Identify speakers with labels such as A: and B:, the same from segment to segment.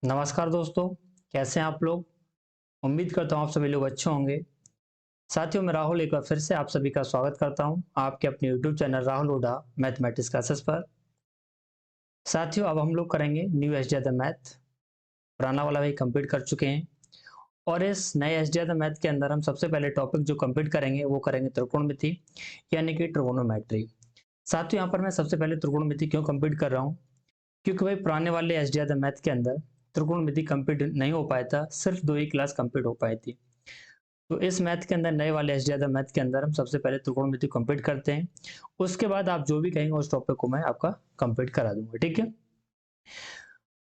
A: नमस्कार दोस्तों, कैसे हैं आप लोग? उम्मीद करता हूँ आप सभी लोग अच्छे होंगे। साथियों, मैं राहुल एक बार फिर से आप सभी का स्वागत करता हूँ आपके अपने YouTube channel Rahul Hooda mathematics classes पर। साथियों, अब हम लोग करेंगे न्यू एसडीआई मैथ। पुराना वाला भी कंप्लीट कर चुके हैं और इस नए एसडीआई मैथ के अंदर हम सबसे पहले टॉपिक जो कंप्लीट करेंगे वो करेंगे त्रिकोणमिति, यानी कि ट्रिगोनोमेट्री। साथियों, यहाँ पर मैं सबसे पहले त्रिकोणमिति क्यों कंप्लीट कर रहा हूँ, क्योंकि भाई पुराने वाले एसडीआई मैथ के अंदर त्रिकोणमिति कंप्लीट नहीं हो पाया था, सिर्फ 2 ही क्लास कंप्लीट हो पाई थी। तो इस मैथ के अंदर, नए वाले एसडीआई मैथ के अंदर हम सबसे पहले त्रिकोणमिति कंप्लीट करते हैं। उसके बाद आप जो भी कहेंगे उस टॉपिक को मैं आपका कंप्लीट करा दूंगा, ठीक है।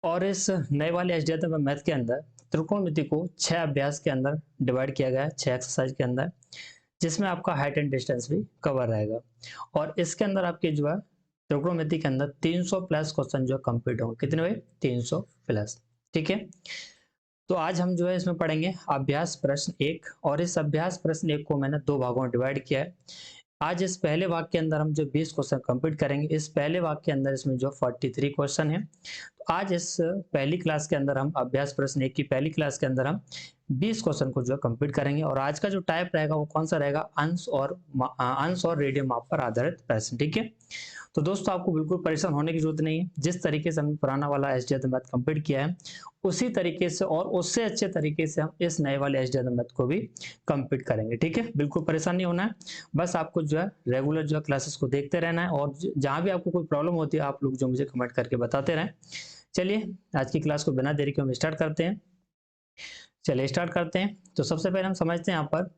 A: और इस नए वाले एसडीआई मैथ के अंदर त्रिकोणमिति को 6 अभ्यास के अंदर डिवाइड किया गया है, 6 एक्सरसाइज के अंदर, जिसमें आपका हाइट एंड डिस्टेंस भी कवर रहेगा। और इसके अंदर आपके जो है त्रिकोणमिति के अंदर 300 प्लस क्वेश्चन जो है कंप्लीट होंगे। कितने भाई? 300 प्लस, ठीक है। तो आज हम जो है इसमें पढ़ेंगे अभ्यास प्रश्न 1, और इस अभ्यास प्रश्न 1 को मैंने 2 भागों में डिवाइड किया है। आज इस पहले भाग के अंदर हम जो 20 क्वेश्चन कंप्लीट करेंगे, इस पहले भाग के अंदर इसमें जो 43 क्वेश्चन है। तो आज इस पहली क्लास के अंदर हम अभ्यास प्रश्न 1 की पहली क्लास के अंदर हम 20 क्वेश्चन को जो है कंप्लीट करेंगे। और आज का जो टाइप रहेगा वो कौन सा रहेगा? अंश और रेडियन माप पर आधारित प्रश्न, ठीक है। तो दोस्तों, आपको बिल्कुल परेशान होने की जरूरत नहीं है। जिस तरीके से हमने पुराना वाला एसडीआई मैथ कंप्लीट किया है, उसी तरीके से और उससे अच्छे तरीके से हम इस नए वाले एसडीआई मैथ को भी कंप्लीट करेंगे, ठीक है। बिल्कुल परेशान नहीं होना है, बस आपको जो है रेगुलर जो है क्लासेस को देखते रहना है, और जहां भी आपको कोई प्रॉब्लम होती है आप लोग जो मुझे कमेंट करके बताते रहें। चलिए, आज की क्लास को बिना देरी के हम स्टार्ट करते हैं। चलिए स्टार्ट करते हैं। तो सबसे पहले हम समझते हैं यहाँ पर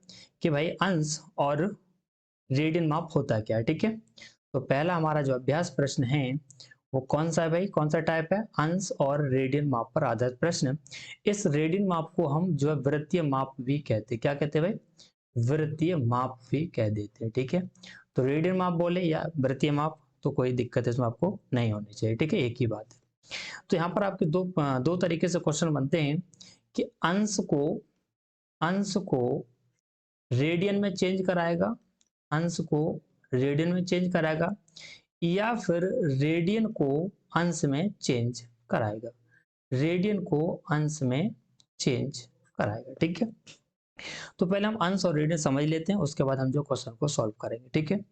A: कि भाई अंश और रेडियन माप होता क्या है, ठीक है। तो पहला हमारा जो अभ्यास प्रश्न है वो कौन सा है भाई? कौन सा टाइप है? अंश और रेडियन माप पर आधारित प्रश्न। इस रेडियन माप को हम जो है वृत्तीय माप भी कहते हैं। क्या कहते हैं भाई? वृत्तीय माप भी कह देते हैं, ठीक है। तो रेडियन माप बोले या वृत्तीय माप, तो कोई दिक्कत इसमें आपको नहीं होनी चाहिए, ठीक है, एक ही बात है। तो यहाँ पर आपके दो तरीके से क्वेश्चन बनते हैं कि अंश को रेडियन में चेंज कराएगा, अंश को रेडियन में चेंज कराएगा, या फिर रेडियन को अंश में चेंज कराएगा। रेडियन को अंश में चेंज कराएगा, ठीक है। तो पहले हम अंश और रेडियन समझ लेते हैं, उसके बाद हम जो क्वेश्चन को सॉल्व करेंगे, ठीक है।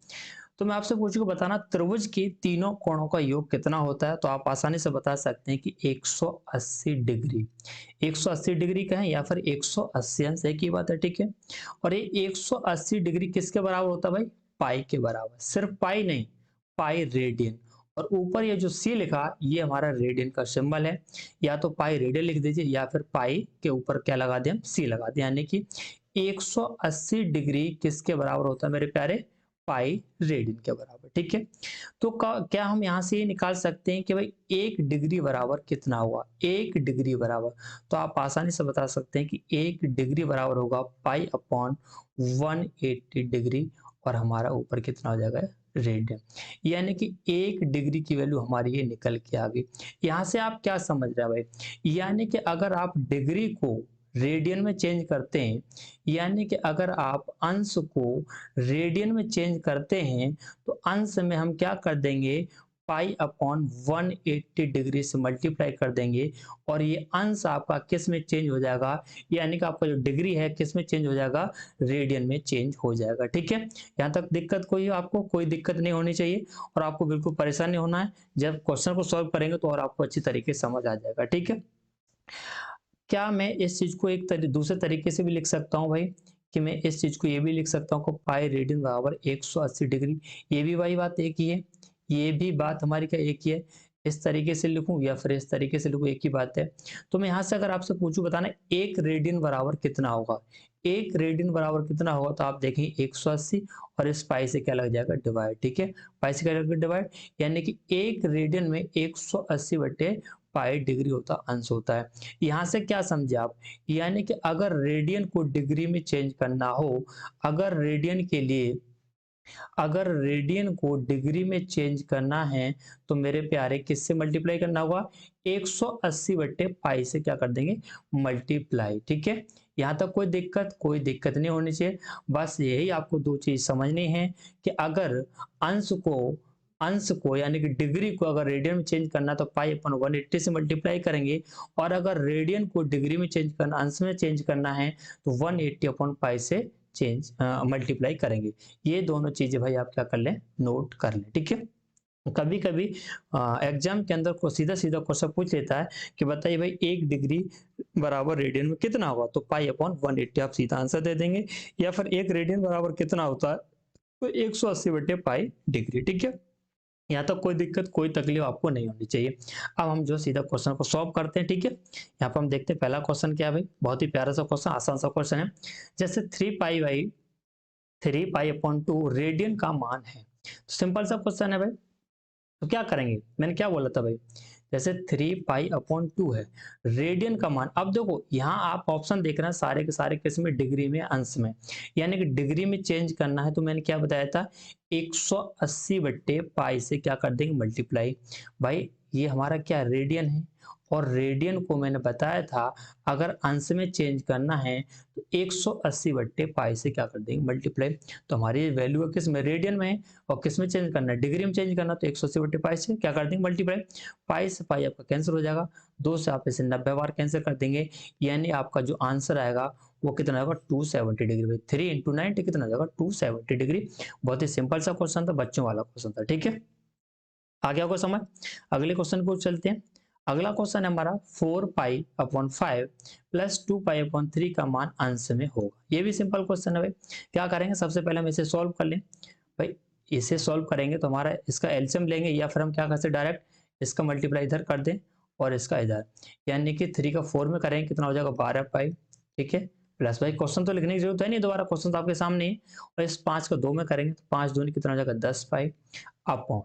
A: तो मैं आपसे पूछूंगा, बताना त्रिभुज के तीनों कोणों का योग कितना होता है। तो आप आसानी से बता सकते हैं कि 180 डिग्री। 180 डिग्री का है या फिर 180 अंश, एक ही बात है, ठीक है। और ये 180 डिग्री किसके बराबर होता है भाई? पाई के बराबर। सिर्फ पाई नहीं, पाई रेडियन। और ऊपर ये जो सी लिखा, ये हमारा रेडियन का सिंबल है। या तो पाई रेडियन लिख दीजिए, या फिर पाई के ऊपर क्या लगा दें? हम सी लगा दें। यानी कि 180 डिग्री किसके बराबर होता है मेरे प्यारे? पाई रेडियन के बराबर, ठीक है। तो क्या हम यहां से ये निकाल सकते हैं कि भाई 1 डिग्री बराबर कितना हुआ? 1 डिग्री बराबर, तो आप आसानी से बता सकते हैं कि 1 डिग्री बराबर होगा पाई अपॉन 180 डिग्री, और हमारा ऊपर कितना हो जाएगा? रेडियन। यानी कि 1 डिग्री की वैल्यू हमारी ये निकल के आ गई। यहां से आप क्या समझ रहे हैं भाई? यानी कि अगर आप डिग्री को रेडियन में चेंज करते हैं, यानी कि अगर आप अंश को रेडियन में चेंज करते हैं, तो अंश में हम क्या कर देंगे? पाई अपॉन 180 डिग्री से मल्टीप्लाई कर देंगे, और ये अंश आपका किस में चेंज हो जाएगा? यानी कि आपका जो डिग्री है किस में चेंज हो जाएगा? रेडियन में चेंज हो जाएगा, ठीक है। यहाँ तक दिक्कत आपको कोई दिक्कत नहीं होनी चाहिए, और आपको बिल्कुल परेशान नहीं होना है। जब क्वेश्चन को सॉल्व करेंगे तो और आपको अच्छी तरीके से समझ आ जाएगा, ठीक है। क्या मैं इस चीज को दूसरे तरीके से भी लिख सकता हूँ भाई? कि मैं इस चीज को ये भी लिख सकता हूँ कि पाई रेडियन बराबर 180 डिग्री। ये भी वही बात एक ही है, ये भी बात हमारी क्या एक ही है। इस तरीके से लिखूं या फिर इस तरीके से लिखूं, एक ही बात है। तो मैं यहां से अगर आपसे पूछूं, बताना 1 रेडियन बराबर कितना होगा? 1 रेडियन बराबर कितना होगा? तो आप देखें 180, और इस पाई से क्या लग जाएगा? डिवाइड, ठीक है। पाई से क्या लगेगा? डिवाइड। यानी कि 1 रेडियन में 180 बटे पाई डिग्री होता, अंश होता है। यहां से क्या समझे आप? यानी कि अगर रेडियन को डिग्री में चेंज करना हो, अगर रेडियन के लिए अगर रेडियन को डिग्री में चेंज करना है, तो मेरे प्यारे किससे मल्टीप्लाई करना होगा? 180 बट्टे पाई से क्या कर देंगे? मल्टीप्लाई, ठीक है। यहां तक कोई दिक्कत नहीं होनी चाहिए। बस यही आपको दो चीज समझनी है कि अगर अंश को अंश को यानी कि डिग्री को अगर रेडियन में चेंज करना तो पाई अपन 180 से मल्टीप्लाई करेंगे, और अगर रेडियन को डिग्री में चेंज करना, अंश में चेंज करना है तो 180 अपॉन पाई से चेंज मल्टीप्लाई करेंगे। ये दोनों चीजें भाई आप क्या कर लें, नोट कर लें, ठीक है। कभी कभी एग्जाम के अंदर को सीधा सीधा क्वेश्चन पूछ लेता है कि बताइए भाई 1 डिग्री बराबर रेडियन में कितना होगा, तो पाई अपॉन 180 आप सीधा आंसर दे देंगे। या फिर 1 रेडियन बराबर कितना होता है, तो 180 बटे पाई डिग्री, ठीक है। यहाँ तक कोई दिक्कत कोई तकलीफ आपको नहीं होनी चाहिए। अब हम जो सीधा क्वेश्चन को सॉल्व करते हैं, ठीक है। यहाँ पर हम देखते हैं पहला क्वेश्चन क्या है भाई, बहुत ही प्यारा सा क्वेश्चन, आसान सा क्वेश्चन है। जैसे 3 पाई अपॉन 2 रेडियन का मान है, तो सिंपल सा क्वेश्चन है भाई। तो क्या करेंगे, मैंने क्या बोला था भाई, जैसे 3 पाई अपॉन 2 है, रेडियन का मान। अब देखो यहाँ आप ऑप्शन देख रहे हैं सारे के सारे किस में, डिग्री में, अंश में, यानी कि डिग्री में चेंज करना है तो मैंने क्या बताया था, 180 बट्टे पाई से क्या कर देंगे, मल्टीप्लाई। भाई ये हमारा क्या रेडियन है, और रेडियन को मैंने बताया था अगर अंश में चेंज करना है तो 180 बट्टे पाई से क्या कर देंगे, मल्टीप्लाई। तो हमारी वैल्यू किस में, रेडियन में है, और किस में चेंज करना है, डिग्री में चेंज करना, तो 180 बट्टे पाई से क्या कर देंगे, मल्टीप्लाई। पाई से पाई आपका कैंसिल हो जाएगा, 2 से आप इसे 90 बार कैंसिल कर देंगे, यानी आपका जो आंसर आएगा वो कितना होगा, 270 डिग्री। 3 × 90 कितना हो जाएगा, 270 डिग्री। बहुत ही सिंपल सा क्वेश्चन था, बच्चों वाला क्वेश्चन था, ठीक है। आगे आपको समझ, अगले क्वेश्चन को चलते हैं। अगला क्वेश्चन है हमारा 4 pi upon 5 plus 2 pi upon 3 का मान अंश में होगा। ये भी सिंपल क्वेश्चन है भाई। क्या करेंगे, सबसे पहले हम इसे सॉल्व कर लें भाई। इसे सॉल्व करेंगे तो हमारा इसका एलसीएम लेंगे, या फिर हम क्या कर सकते हैं, डायरेक्ट इसका मल्टीप्लाई इधर कर दें और इसका इधर, यानी कि 3 का 4 में करेंगे कितना हो जाएगा, 12 पाई, ठीक है। प्लस भाई क्वेश्चन तो लिखने की जरूरत है नहीं दोबारा, क्वेश्चन तो आपके सामने ही है। और इस 5 का 2 में करेंगे तो 5 दूनी कितना हो जाएगा, 10 पाई अपॉन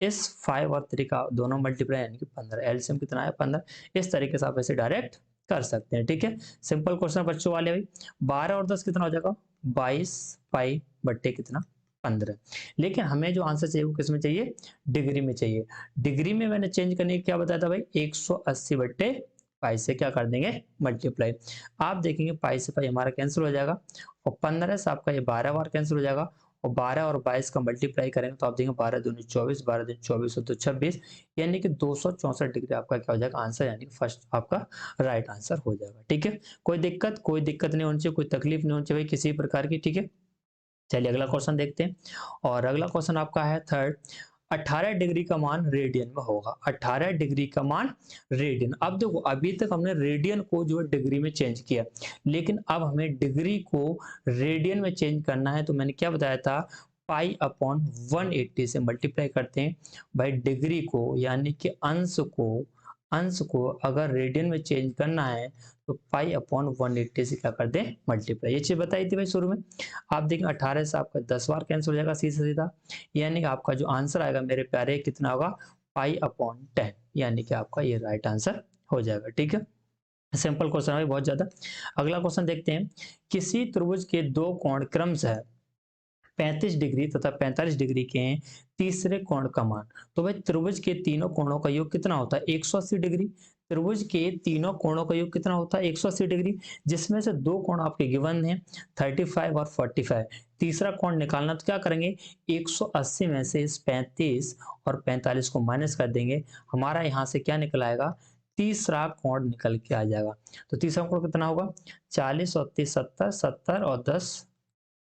A: इस 5 और 3 का दोनों मल्टीप्लाई यानी कि 15, एलसीएम कितना है, 15। इस तरीके से आप ऐसे डायरेक्ट कर सकते हैं, ठीक है। सिंपल क्वेश्चन बच्चों वाले भाई। 12 और 10 कितना हो जाएगा, 22 पाई बट्टे कितना, 15। लेकिन हमें जो आंसर चाहिए वो किस में चाहिए, डिग्री में चाहिए। डिग्री में मैंने चेंज करने की क्या बताया था भाई, 180 बट्टे पाई से क्या कर देंगे, मल्टीप्लाई। आप देखेंगे पाई से पाई हमारा कैंसिल हो जाएगा, और 15 से आपका ये 12 बार कैंसिल हो जाएगा, और 12 और 22 का मल्टीप्लाई करेंगे तो आप देखेंगे 12 दूनी 24, 12 दूनी 24 तो 26, यानी कि 264 डिग्री आपका क्या हो जाएगा आंसर, यानी कि फर्स्ट आपका राइट आंसर हो जाएगा, ठीक है। कोई दिक्कत नहीं होनी चाहिए, कोई तकलीफ नहीं होनी चाहिए किसी प्रकार की, ठीक है। चलिए अगला क्वेश्चन देखते हैं। और अगला क्वेश्चन आपका है थर्ड, 18 डिग्री का मान रेडियन में होगा। 18 डिग्री का मान रेडियन। अब देखो अभी तक हमने रेडियन को जो है डिग्री में चेंज किया, लेकिन अब हमें डिग्री को रेडियन में चेंज करना है, तो मैंने क्या बताया था, पाई अपॉन 180 से मल्टीप्लाई करते हैं भाई। डिग्री को यानी कि अंश को अगर रेडियन में चेंज करना है तो पाई अपॉन 180 से क्या कर दें, मल्टीप्लाई। ये चीज बताई थी भाई शुरू में। आप देखें 18 से आपका 10 बार कैंसिल हो जाएगा सीधा सीधा, यानी कि आपका जो आंसर आएगा मेरे प्यारे कितना होगा, पाई अपॉन 10, यानी कि आपका ये राइट आंसर हो जाएगा, ठीक है। सिंपल क्वेश्चन है बहुत ज्यादा। अगला क्वेश्चन देखते हैं। किसी त्रिभुज के दो कोण क्रमशः 35 डिग्री तथा 45 डिग्री के हैं, तीसरे कोण का मान। तो भाई त्रिभुज के तीनों कोणों का योग कितना होता है, 180 डिग्री। त्रिभुज के तीनों कोणों का योग कितना होता है, 180 डिग्री, जिसमें से दो कोण आपके गिवन हैं 35 और 45। तीसरा कोण निकालना तो क्या करेंगे, 180 में से इस 35 और 45 को माइनस कर देंगे, हमारा यहाँ से क्या निकल आएगा, तीसरा कोण निकल के आ जाएगा। तो तीसरा कोण कितना होगा, 40 और 30 70, 70 और 10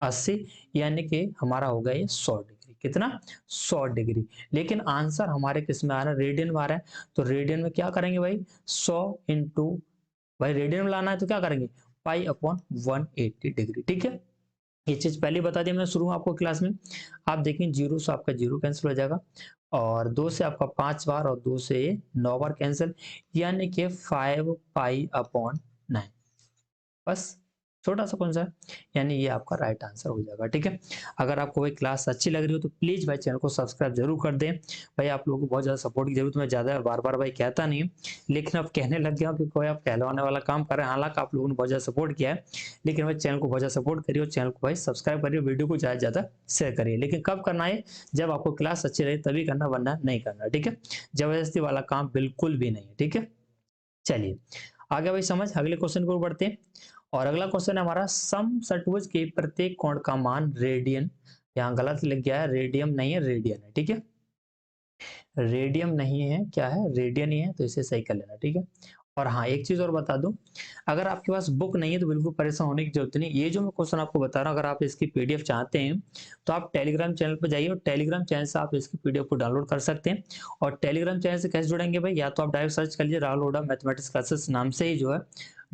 A: 80, यानी कि हमारा हो गया ये 100 डिग्री। कितना, 100 डिग्री। लेकिन आंसर हमारे किस में आ रहा है, रेडियन में आ रहा है। तो रेडियन में क्या करेंगे भाई, 100 इंटू, भाई रेडियन में लाना है तो क्या करेंगे, पाई अपॉन 180 डिग्री, ठीक है। ये चीज पहले बता दी मैंने शुरू में आपको क्लास में। आप देखें 0 से आपका 0 कैंसिल हो जाएगा, और 2 से आपका 5 बार, और 2 से 9 बार कैंसिल, यानी कि 5 पाई अपॉन 9। बस छोटा सा कौन सा है, यानी ये आपका राइट आंसर हो जाएगा, ठीक है। अगर आपको भाई क्लास अच्छी लग रही हो तो प्लीज भाई चैनल को सब्सक्राइब जरूर कर दें। भाई आप लोगों को बहुत ज्यादा सपोर्ट की जरूरत, मैं ज्यादा बार बार भाई कहता नहीं, लेकिन अब कहने लग गया कि कोई आप कहलवाने वाला काम कर रहे हैं। हालांकि आप लोगों ने बहुत ज्यादा सपोर्ट किया है, लेकिन भाई चैनल को बहुत ज्यादा सपोर्ट करिए, और चैनल को भाई सब्सक्राइब करिए, वीडियो को ज्यादा ज्यादा शेयर करिए। लेकिन कब करना है, जब आपको क्लास अच्छी रहे तभी करना, वरना नहीं करना, ठीक है। जबरदस्ती वाला काम बिल्कुल भी नहीं है, ठीक है। चलिए आगे भाई समझ, अगले क्वेश्चन को बढ़ते हैं। और अगला क्वेश्चन है हमारा, समषट्भुज के प्रत्येक कोण का मान रेडियन यहाँ गलत लिख गया है, रेडियम नहीं है, रेडियन है, ठीक है। रेडियम नहीं है, क्या है, रेडियन ही है, तो इसे सही कर लेना, ठीक है। और हाँ, एक चीज और बता दूं, अगर आपके पास बुक नहीं है तो बिल्कुल परेशान होने की जरूरत नहीं। ये जो मैं क्वेश्चन आपको बता रहा हूँ, अगर आप इसकी पीडीएफ चाहते हैं तो आप टेलीग्राम चैनल पर जाइए और टेलीग्राम चैनल से आप इसकी पीडीएफ को डाउनलोड कर सकते हैं। और टेलीग्राम चैनल से कैसे जुड़ेंगे भाई, या तो आप डायरेक्ट सर्च कर लीजिए राहुल हुड्डा मैथमेटिक्स क्लासेस नाम से ही जो है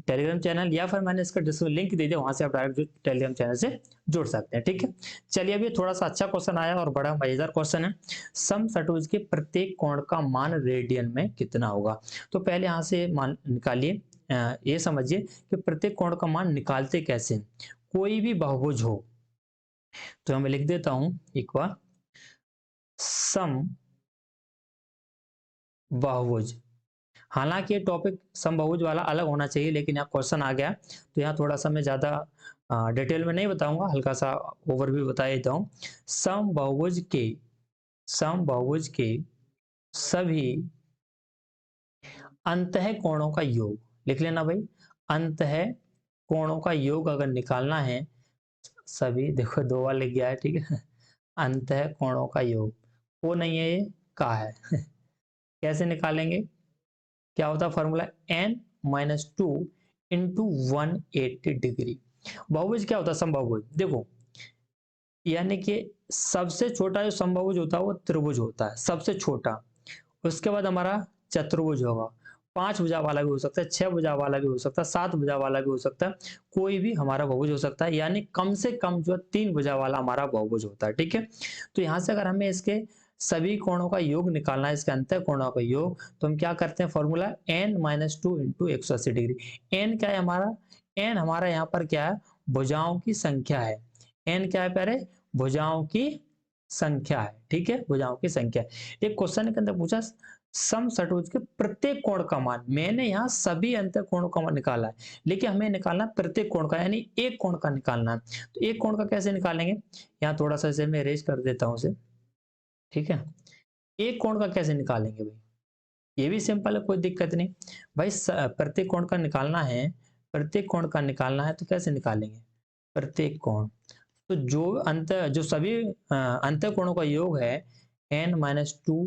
A: टेलीग्राम चैनल, या फिर मैंने इसका डिस्क्रिप्शन लिंक दे दिया, वहां से आप डायरेक्ट टेलीग्राम चैनल से जुड़ सकते हैं, ठीक है। चलिए, अभी थोड़ा सा अच्छा क्वेश्चन आया और बड़ा मजेदार क्वेश्चन है। सम चतुर्भुज के प्रत्येक कोण का मान रेडियन में कितना होगा। तो पहले यहाँ से मान निकालिए, ये समझिए कि प्रत्येक कोण का मान निकालते कैसे। कोई भी बहुभुज हो तो मैं लिख देता हूं एक बार, सम बहुभुज। हालांकि ये टॉपिक सम बहुभुज वाला अलग होना चाहिए, लेकिन यहाँ क्वेश्चन आ गया तो यहाँ थोड़ा सा मैं ज्यादा डिटेल में नहीं बताऊंगा, हल्का सा ओवरव्यू बता देता हूँ। सम बहुभुज के सभी अंतः कोणों का योग, लिख लेना भाई, अंतः कोणों का योग अगर निकालना है, सभी देखो दो बार लिख गया है, ठीक है। अंतः कोणों का योग, वो नहीं है ये, का है। कैसे निकालेंगे, क्या होता है फॉर्मूला, n-2 इंटू 180 डिग्री। बहुभुज क्या होता है, समबाहुभुज, देखो यानी कि सबसे छोटा जो समबाहुभुज होता है वो त्रिभुज होता है, सबसे छोटा। उसके बाद हमारा चतुर्भुज होगा, 5 भुजा वाला भी हो सकता है, 6 भुजा वाला भी हो सकता है, 7 भुजा वाला भी हो सकता है, कोई भी हमारा बहुभुज हो सकता है, यानी कम से कम जो 3 भुजा वाला हमारा बहुभुज होता है, ठीक है। तो यहाँ से अगर हमें इसके सभी कोणों का योग निकालना है, इसके अंतर कोणों का योग, तो हम क्या करते हैं, formula n-2 into 180 degree. n क्या है हमारा, n हमारा यहाँ पर क्या है, भुजाओं की संख्या है। n क्या है प्यारे, भुजाओं की संख्या है, ठीक है, भुजाओं की संख्या। एक क्वेश्चन के अंदर पूछा सम चतुर्भुज के प्रत्येक कोण का मान, मैंने यहाँ सभी अंतर कोणों का मान निकाला है, लेकिन हमें निकालना प्रत्येक कोण का, यानी एक कोण का निकालना है। तो एक कोण का कैसे निकालेंगे, यहाँ थोड़ा सा इसे मैं अरेंज कर देता हूँ इसे, ठीक है। एक कोण का कैसे निकालेंगे भाई, ये भी सिंपल है, कोई दिक्कत नहीं भाई। प्रत्येक कोण का निकालना है, प्रत्येक कोण का निकालना है तो कैसे निकालेंगे, प्रत्येक कोण, तो जो अंत जो सभी अंत कोणों का योग है n-2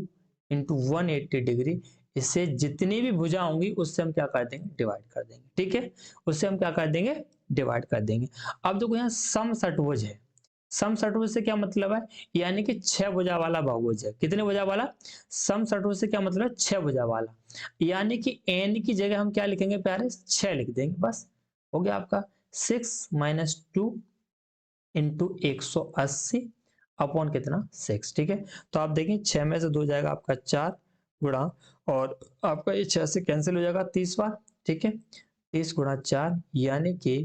A: इंटू 180 डिग्री, इससे जितनी भी भुजा होंगी उससे हम क्या कर देंगे, डिवाइड कर देंगे, ठीक है। उससे हम क्या कर देंगे, डिवाइड कर देंगे। अब देखो यहाँ सम चतुर्भुज है, सम चतुर्भुज से क्या मतलब है, यानी कि 6 भुजा वाला बहुभुज है। कितने भुजा वाला, सम चतुर्भुज से क्या मतलब है, 6 भुजा वाला, यानी कि n की जगह हम क्या लिखेंगे प्यारे, 6 लिख देंगे, बस हो गया आपका। 6-2 इंटू 180 अपॉन कितना, 6, ठीक है। तो आप देखें 6 में से 2 जाएगा आपका 4 गुणा, और आपका ये 6 से कैंसिल हो जाएगा 30 बार, ठीक है। 30 गुणा 4 यानी कि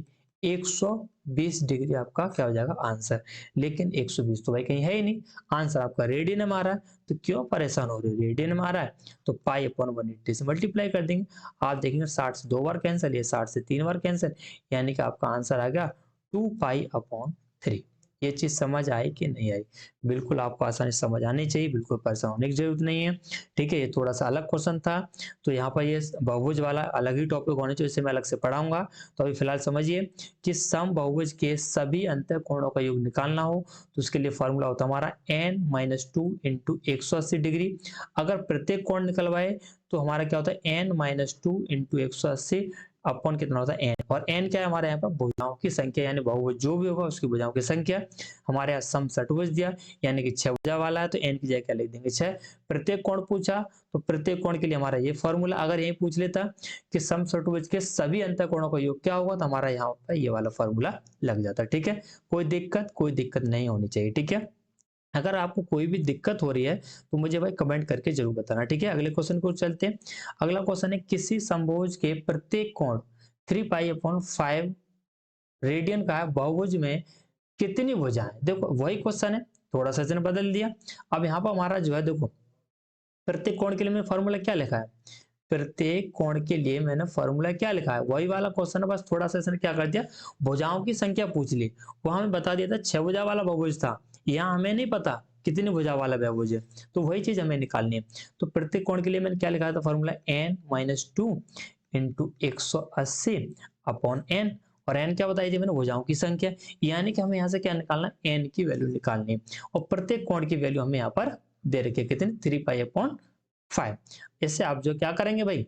A: 120 डिग्री आपका क्या हो जाएगा आंसर। लेकिन 120 तो भाई कहीं है ही नहीं, आंसर आपका रेडियन में आ रहा है, तो क्यों परेशान हो रहे हो, रेडियन में आ रहा है तो पाई अपॉन 180 से मल्टीप्लाई कर देंगे। आप देखेंगे 60 से 2 बार कैंसिल, ये 60 से 3 बार कैंसिल, यानी कि आपका आंसर आ गया 2π/3। ये चीज समझ आई कि नहीं आई, बिल्कुल आपको आसानी से समझ आनी चाहिए, बिल्कुल परेशान होने की जरूरत नहीं है, ठीक है। ये थोड़ा सा अलग क्वेश्चन था, तो यहाँ पर ये बहुभुज वाला अलग ही टॉपिक होने चाहिए, इसे मैं अलग से पढ़ाऊंगा। तो अभी फिलहाल समझिए कि सम बहुभुज के सभी अंतर कोणों का योग निकालना हो तो उसके लिए फॉर्मूला होता है हमारा n-2 इंटू 180 डिग्री। अगर प्रत्येक कोण निकलवाए तो हमारा क्या होता है, n-2 इंटू 180 अपॉन कितना होता है n, और n क्या है हमारे यहाँ पर भुजाओं की संख्या, यानी बहुभुज जो भी होगा उसकी भुजाओं की संख्या। हमारे यहाँ सम चतुर्भुज दिया यानी कि 6 भुजा वाला है, तो n की जगह क्या लिख देंगे 6। प्रत्येक कोण पूछा तो प्रत्येक कोण के लिए हमारा ये फॉर्मूला, अगर यही पूछ लेता कि सम चतुर्भुज के सभी अंतर कोणों का योग क्या होगा, तो हमारा यहाँ पर ये वाला फॉर्मूला लग जाता है, ठीक है। कोई दिक्कत नहीं होनी चाहिए, ठीक है। अगर आपको कोई भी दिक्कत हो रही है तो मुझे भाई कमेंट करके जरूर बताना, ठीक है। अगले क्वेश्चन को चलते हैं। अगला क्वेश्चन है, किसी समभुज के प्रत्येक कोण 3π/5 रेडियन का बहुभुज में कितनी भुजाएं। देखो वही क्वेश्चन है, थोड़ा सा इसने बदल दिया। अब यहाँ पर हमारा जो है देखो, प्रत्येक कोण के लिए मैंने फॉर्मूला क्या लिखा है, प्रत्येक कोण के लिए मैंने फॉर्मूला क्या लिखा है, वही वाला क्वेश्चन है, बस थोड़ा सा इसने क्या कर दिया, भुजाओं की संख्या पूछ ली। वो हमें बता दिया था 6 भुजा वाला बहुभुज था, यहाँ हमें नहीं पता कितनी भुजा वाला बहुभुज है, तो वही चीज हमें निकालनी है। तो प्रत्येक कोण के लिए मैंने क्या लिखा था formula, n-2 into 180 upon n, और n क्या बताई थी मैंने, भुजाओं की संख्या। यानी कि हमें यहाँ से क्या निकालना, n की वैल्यू निकालनी है और प्रत्येक कोण की वैल्यू हमें यहाँ पर दे रखी है, कितनी, 3π/5। इससे आप जो क्या करेंगे भाई,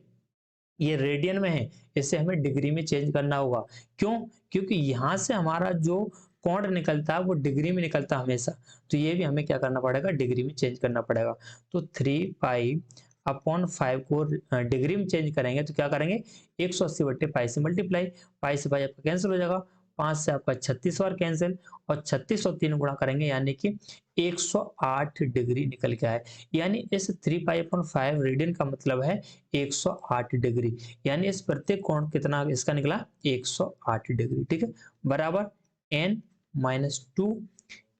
A: ये रेडियन में है, इसे हमें डिग्री में चेंज करना होगा। क्यों, क्योंकि यहां से हमारा जो कोण निकलता है वो डिग्री में निकलता है हमेशा, तो ये भी हमें क्या करना पड़ेगा, डिग्री में चेंज करना पड़ेगा। तो 3π/5 को डिग्री में चेंज करेंगे तो क्या करेंगे, 180/π से मल्टीप्लाई, पाई से पाई आपका कैंसिल हो जाएगा, 5 से आपका 36 बार कैंसिल, और 36 और 3 गुणा करेंगे यानी कि 108 डिग्री निकल के आए। यानी इस 3π/5 रेडियन का मतलब है 108 डिग्री, यानी इस प्रत्येक कोण कितना इसका निकला, 108 डिग्री। ठीक है, बराबर n-2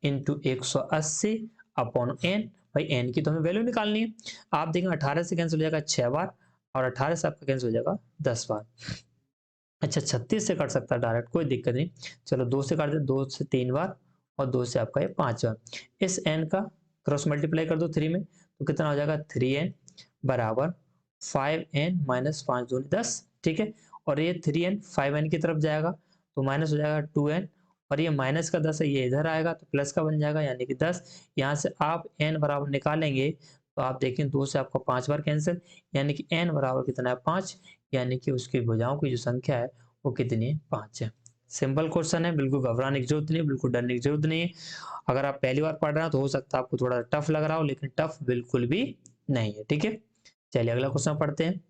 A: इंटू 180/n। भाई n की तो हमें वैल्यू निकालनी है। आप देखेंगे 18 से कैंसिल हो जाएगा 6 बार, और 18 से आपका कैंसिल हो जाएगा 10 बार। अच्छा 36 से कट सकता है डायरेक्ट, कोई दिक्कत नहीं। चलो 2 से काट दे, 2 से 3 बार और 2 से आपका ये 5 बार। इस n का क्रॉस मल्टीप्लाई कर दो 3 में, तो कितना हो जाएगा, 3n बराबर 5n माइनस 5 दूनी 10। ठीक है, और ये 3n 5n की तरफ जाएगा तो माइनस हो जाएगा 2n, और ये माइनस का 10 है ये इधर आएगा तो प्लस का बन जाएगा यानी कि 10। यहाँ से आप n बराबर निकालेंगे तो आप देखें 2 से आपका 5 बार कैंसिल, यानी कि n बराबर कितना है, 5, यानी कि उसकी भुजाओं की जो संख्या है वो कितनी है, 5 है। सिंपल क्वेश्चन है, बिल्कुल घबराने की जरूरत नहीं है, बिल्कुल डरने की जरूरत नहीं है। अगर आप पहली बार पढ़ रहे हैं तो हो सकता है आपको थोड़ा टफ लग रहा हो, लेकिन टफ बिल्कुल भी नहीं है। ठीक है, चलिए अगला क्वेश्चन पढ़ते हैं।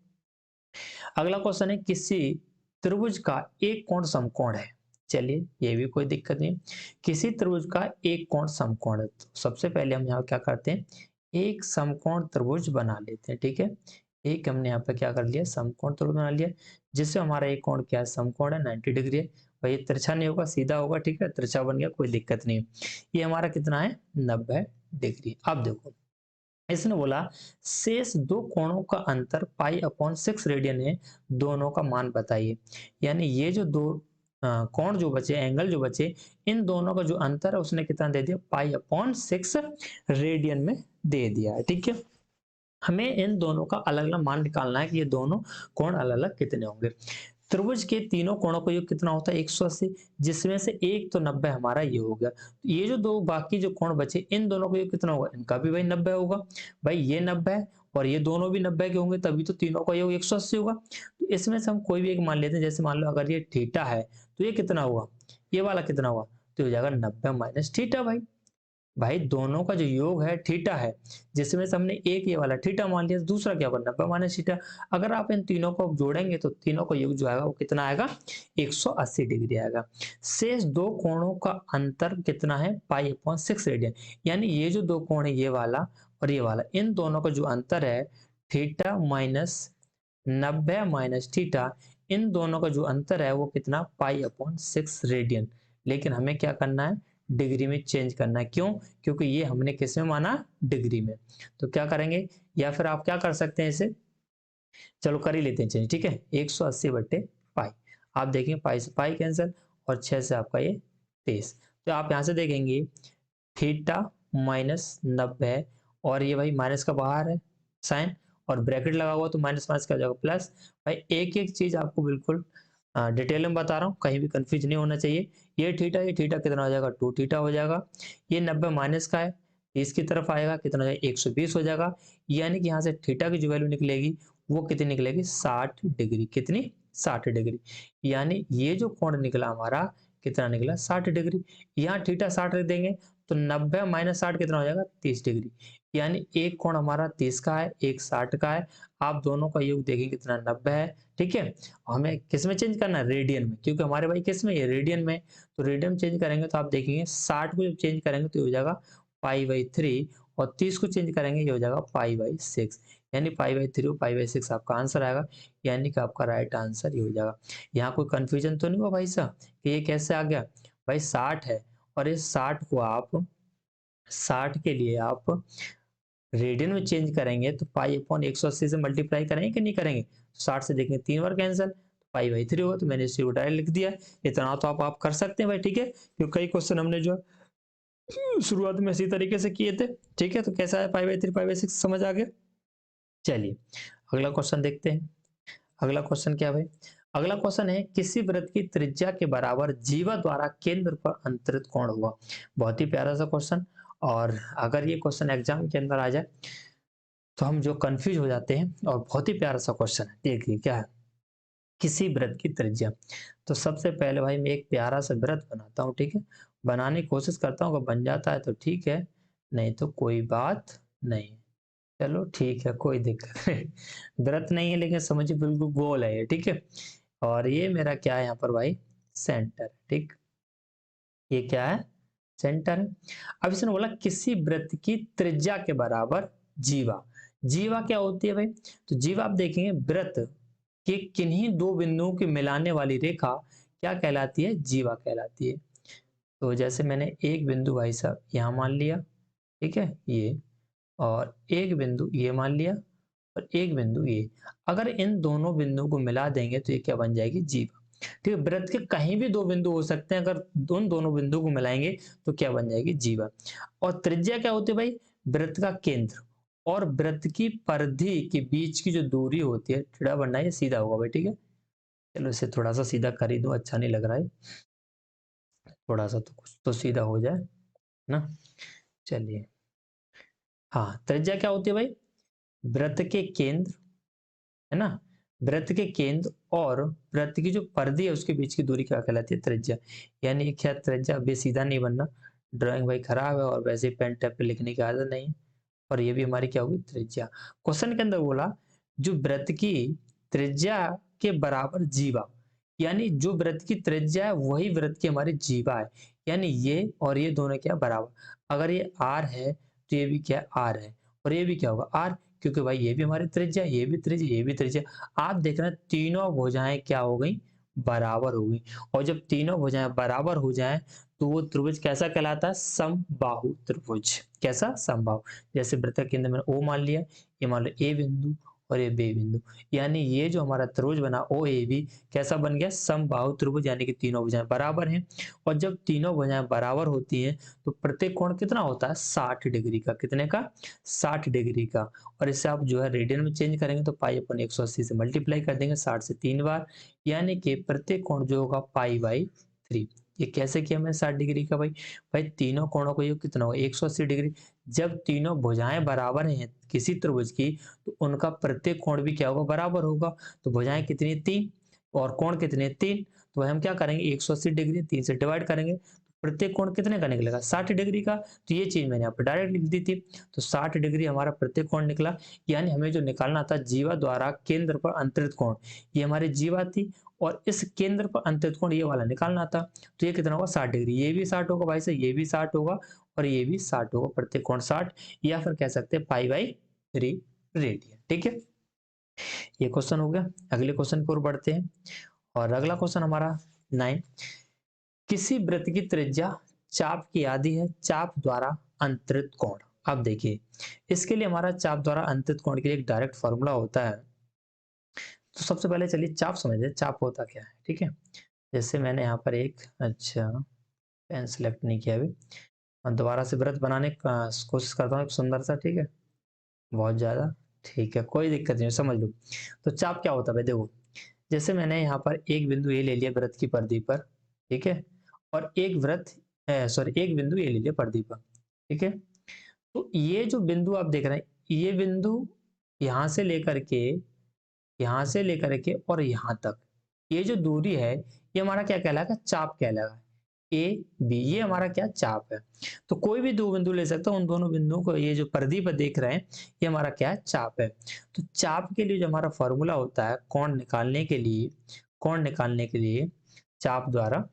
A: अगला क्वेश्चन है, किसी त्रिभुज का एक कोण समकोण है। चलिए ये भी कोई दिक्कत नहीं, किसी त्रिभुज का एक कोण समकोण है। तो सबसे पहले हम यहाँ क्या करते हैं, एक समकोण त्रिभुज बना लेते हैं। ठीक है, एक हमने यहाँ पे क्या कर लिया, समकोण त्रिभुज बना लिया, जिससे हमारा एक कोण क्या है, समकोण है, 90 डिग्री है। भाई ये तिरछा नहीं होगा, सीधा होगा। ठीक है, तिरछा बन गया, कोई दिक्कत नहीं। ये हमारा कितना है, 90 डिग्री। अब देखो इसने बोला शेष दो कोणों का अंतर π/6 रेडियन है, दोनों का मान बताइए। यानी ये जो दो कोण जो बचे, एंगल जो बचे, इन दोनों का जो अंतर है उसने कितना दे दिया, π/6 रेडियन में दे दिया है। ठीक है, हमें इन दोनों का अलग अलग मान निकालना है कि ये दोनों कोण अलग अलग कितने होंगे। त्रिभुज के तीनों कोणों का योग कितना होता है, 180, जिसमें से एक तो 90 हमारा ये हो गया। ये जो दो बाकी जो कोण बचे, इन दोनों का योग कितना होगा, इनका भी भाई 90 होगा। भाई ये 90 है और ये दोनों भी 90 के होंगे, तभी तो तीनों का योग 180 होगा। तो इसमें से हम कोई भी एक मान लेते हैं, जैसे मान लो अगर ये थीटा है तो ये कितना हुआ, ये वाला कितना हुआ, तो हो जाएगा 90 माइनस थीटा। भाई भाई दोनों का जो योग है थीटा है, जिसमें से हमने एक ये वाला थीटा मान लिया, दूसरा क्या बना, 90 माइनस थीटा। अगर आप इन तीनों को जोड़ेंगे तो तीनों का योग जो आएगा वो कितना आएगा, 180 डिग्री आएगा। शेष दो कोणों का अंतर कितना है, π/6 रेडियन। यानी ये जो दो कोण है, ये वाला और ये वाला, इन दोनों का जो अंतर है, थीटा माइनस 90 माइनस थीटा, इन दोनों का जो अंतर है वो कितना, π/6 रेडियन। लेकिन हमें क्या करना है, डिग्री में चेंज करना है। क्यों, क्योंकि ये हमने किस में माना, डिग्री में। तो क्या करेंगे, या फिर आप क्या कर सकते हैं इसे, चलो कर ही लेते हैं चेंज। ठीक है, 180/पाई, आप देखेंगे पाई से पाई कैंसिल और 6 से आपका ये 23। तो आप यहाँ से देखेंगे थीटा माइनस 90 और ये भाई माइनस का बाहर है साइन और ब्रैकेट लगा हुआ, तो माइनस माइनस का हो जाएगा प्लस। भाई एक एक चीज आपको बिल्कुल डिटेल में बता रहा हूँ, कहीं भी कंफ्यूज नहीं होना चाहिए। ये थीटा कितना हो जाएगा, 2 थीटा हो जाएगा। ये 90 माइनस का है, 30 की तरफ आएगा, कितना हो जाएगा, 120 हो जाएगा। यानी कि यहाँ से थीटा की जो वैल्यू निकलेगी वो कितनी निकलेगी, 60 डिग्री। कितनी, 60 डिग्री। यानी ये जो कोण निकला हमारा कितना निकला, 60 डिग्री। यहाँ थीटा 60 रख देंगे तो 90 माइनस 60 कितना हो जाएगा, 30 डिग्री। यानी एक कोण हमारा 30 का है, एक 60 का है। आप दोनों का योग देखेंगे कितना, 90 है। ठीक है, हमें किस में चेंज करना है, रेडियन में, क्योंकि हमारे भाई किस में, ये रेडियन में। तो रेडियन चेंज करेंगे तो आप देखेंगे 60 को जब चेंज करेंगे तो ये हो जाएगा π/3 और 30 को चेंज करेंगे ये हो जाएगा π/6। यानी π/3 और π/6 आपका आंसर आएगा। यानी कि आपका राइट आंसर ये हो जाएगा। यहाँ कोई कंफ्यूजन तो नहीं हुआ भाई साहब कि ये कैसे आ गया। भाई 60 है और इस 60 को आप 60 के लिए आप रेडियन में चेंज करेंगे तो π/180 से मल्टीप्लाई करेंगे कि नहीं करेंगे। 60 से देखेंगे 3 बार कैंसिल, π/3 होगा, तो मैंने इसी को डायरेक्ट लिख दिया। इतना तो आप कर सकते हैं भाई। ठीक है, क्योंकि कई क्वेश्चन हमने जो शुरुआत में इसी तरीके से किए थे। ठीक है, तो कैसा है, π/3 π/6 समझ आ गया। चलिए अगला क्वेश्चन देखते हैं। अगला क्वेश्चन क्या भाई, अगला क्वेश्चन है किसी वृत्त की त्रिज्या के बराबर जीवा द्वारा केंद्र पर अंतरित कोण होगा। बहुत ही प्यारा सा क्वेश्चन, और अगर ये क्वेश्चन एग्जाम के अंदर आ जाए तो हम जो कंफ्यूज हो जाते हैं, और बहुत ही प्यारा सा क्वेश्चन है। देखिए क्या है, किसी वृत्त की त्रिज्या। तो सबसे पहले भाई मैं एक प्यारा सा वृत्त बनाता हूँ, ठीक है, बनाने की कोशिश करता हूँ, अगर बन जाता है तो ठीक है, नहीं तो कोई बात नहीं। चलो ठीक है, कोई दिक्कत नहीं। वृत्त नहीं है लेकिन समझिए बिल्कुल गोल है ये, ठीक है। और ये मेरा क्या है यहाँ पर भाई, सेंटर, ठीक। ये क्या है, सेंटर है। अब इसने बोला किसी वृत्त की त्रिज्या के बराबर जीवा। जीवा क्या होती है भाई, तो जीवा आप देखेंगे वृत्त के किन्हीं दो बिंदुओं के मिलाने वाली रेखा क्या कहलाती है, जीवा कहलाती है। तो जैसे मैंने एक बिंदु भाई साहब यहाँ मान लिया, ठीक है, ये, और एक बिंदु ये मान लिया, और एक बिंदु ये। अगर इन दोनों बिंदुओं को मिला देंगे तो ये क्या बन जाएगी, जीवा। ठीक है, वृत्त के कहीं भी दो बिंदु हो सकते हैं, अगर उन दोनों बिंदु को मिलाएंगे तो क्या बन जाएगी, जीवा। और त्रिज्या क्या होती है भाई, वृत्त का केंद्र और वृत्त की परिधि के बीच की जो दूरी होती है, टेढ़ा बनना ये सीधा होगा भाई, ठीक है। चलो इसे थोड़ा सा सीधा कर ही दो, अच्छा नहीं लग रहा है, थोड़ा सा तो कुछ तो सीधा हो जाए ना। चलिए, हाँ, त्रिज्या क्या होती है भाई, वृत्त के केंद्र, है ना, वृत्त के केंद्र और वृत्त की जो परिधि है उसके बीच की दूरी क्या कहलाती है, त्रिज्या। यानी क्या, त्रिज्या अभी सीधा नहीं बनना, ड्राइंग भाई खराब है, और वैसे ही पेन टैप पे लिखने की आदत नहीं है, और ये भी हमारी क्या होगी, त्रिज्या। क्वेश्चन के अंदर बोला जो वृत्त की त्रिज्या के बराबर जीवा, यानी जो वृत्त की त्रिज्या है वही वृत्त की हमारी जीवा है, यानी ये और ये दोनों क्या बराबर। अगर ये आर है तो ये भी क्या आर है, और ये भी क्या होगा आर, क्योंकि भाई ये भी हमारी त्रिज्या, ये भी त्रिज्या, ये भी त्रिज्या। आप देख रहे हैं तीनों भुजाएं क्या हो गई, बराबर हो गई। और जब तीनों भुजाएं बराबर हो जाएं तो वो त्रिभुज कैसा कहलाता है, समबाहु त्रिभुज। कैसा, समबाहु। जैसे वृत्त के केंद्र में ओ मान लिया, ये मान लो ए बिंदु और ये बी बिंदु, यानी ये जो हमारा त्रिभुज बना ओ ए बी कैसा बन गया, समबाहु त्रिभुज, यानी कि तीनों भुजाएं बराबर हैं। और जब तीनों भुजाएं बराबर होती हैं तो प्रत्येक कोण कितना होता है, 60 डिग्री का। कितने का, 60 डिग्री का। और इसे आप जो है रेडियन में चेंज करेंगे तो पाई अपन 180 से मल्टीप्लाई कर देंगे 60 से 3 बार, यानी कि प्रत्येक कोण जो होगा पाई बाई 3। ये कैसे किया मैंने 60 डिग्री का भाई, भाई तीनों कोणों को ये कितना होगा, 180 डिग्री। जब तीनों भुजाएं बराबर हैं किसी त्रिभुज की तो उनका प्रत्येक कोण भी क्या होगा, बराबर होगा। तो भुजाएं कितनी, 3, और कोण कितने, 3। तो हम क्या करेंगे, 180 डिग्री 3 से डिवाइड करेंगे, प्रत्येक कोण कितने का निकलेगा, 60 डिग्री का। तो ये चीज मैंने यहाँ पर डायरेक्ट लिख दी थी। तो 60 डिग्री हमारा प्रत्येक कोण निकला, यानी हमें जो निकालना था जीवा द्वारा केंद्र पर अंतरित कोण, ये हमारी जीवा थी, और इस केंद्र पर अंतरित कोण ये वाला निकालना था। तो ये कितना होगा, 60 डिग्री। ये भी 60 होगा भाई साहब, ये भी 60 होगा, और ये भी 60 होगा, प्रत्येक कोण 60, या फिर कह सकते हैं पाई बाई 3 रेडियन। ठीक है, ये क्वेश्चन हो गया। अगले क्वेश्चन की ओर बढ़ते हैं, और अगला क्वेश्चन हमारा 9, किसी वृत्त की त्रिज्या चाप की आधी है, चाप द्वारा अंतरित कोण। अब देखिए, इसके लिए हमारा चाप द्वारा अंतरित कोण के लिए एक डायरेक्ट फॉर्मूला होता है। तो सबसे पहले चलिए चाप समझते, चाप होता क्या है, ठीक है। जैसे मैंने यहाँ पर एक, अच्छा, पेन सिलेक्ट नहीं किया अभी, और दोबारा से वृत्त बनाने का कोशिश करता हूँ एक सुंदर सा, ठीक है, बहुत ज्यादा, ठीक है, कोई दिक्कत नहीं, समझ लो। तो चाप क्या होता है भाई, देखो, जैसे मैंने यहाँ पर एक बिंदु ए ले लिया वृत्त की परिधि पर, ठीक है, और एक वृत्त, सॉरी, एक बिंदु ए ले लिया परिधि पर, ठीक है। तो ये जो बिंदु आप देख रहे हैं, ये बिंदु यहाँ से लेकर के, यहाँ से लेकर के और यहाँ तक, ये जो दूरी है ये हमारा क्या कहलाएगा, चाप कहलाएगा। ए बी, ये हमारा क्या, चाप है। तो कोई भी दो बिंदु ले सकता है, उन दोनों बिंदुओं को ये जो परिधि पर देख रहे हैं ये हमारा क्या है, चाप है। तो चाप के लिए जो हमारा फॉर्मूला होता है कोण निकालने के लिए, कोण निकालने के लिए चाप द्वारा,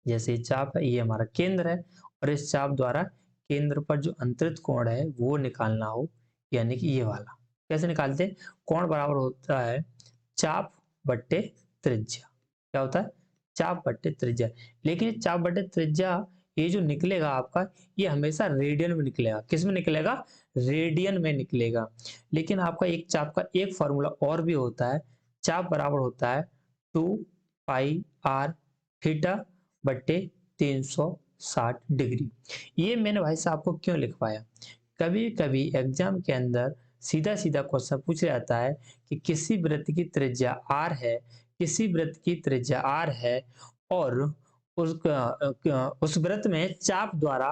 A: जैसे ये चाप है, ये हमारा केंद्र है, और इस चाप द्वारा केंद्र पर जो अंतरित कोण है वो निकालना हो, यानी कि ये वाला। कैसे निकालते हैं, कोण बराबर होता है चाप बट्टे त्रिज्या। क्या होता है, चाप बट्टे त्रिज्या। लेकिन ये चाप बट्टे त्रिज्या ये जो निकलेगा आपका, ये हमेशा रेडियन में निकलेगा। किस में निकलेगा, रेडियन में निकलेगा। लेकिन आपका एक चाप का एक फॉर्मूला और भी होता है, चाप बराबर होता है 2 पाई आर थीटा बट्टे 360 डिग्री। ये मैंने भाई साहब को क्यों लिखवाया, कभी कभी एग्जाम के अंदर सीधा सीधा क्वेश्चन पूछ जाता है कि किसी वृत्त की त्रिज्या r है, किसी वृत्त की त्रिज्या r है और उस वृत्त में चाप द्वारा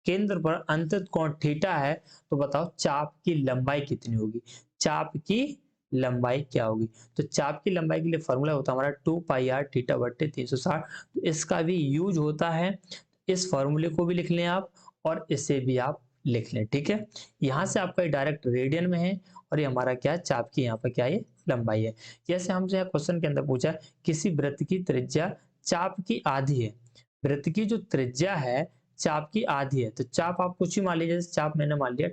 A: केंद्र पर अंतत कोण थीटा है, तो बताओ चाप की लंबाई कितनी होगी। चाप की लंबाई क्या होगी। तो चाप की लंबाई के लिए फॉर्मूला होता है हमारा 2 पाई आर थीटा बट्टे 360। तो इसका भी यूज होता है, इस फॉर्मूले को भी लिख लें आप और इसे भी आप लिख लें। ठीक है, यहाँ से आपका डायरेक्ट रेडियन में है और ये हमारा क्या है, चाप की यहाँ पर क्या है, लंबाई है। जैसे हमसे क्वेश्चन के अंदर पूछा किसी वृत्त की त्रिज्या चाप की आधी है। वृत्त की जो त्रिज्या है चाप की आधी है, तो चाप आप कुछ ही मान लीजिए, चाप मैंने मान लिया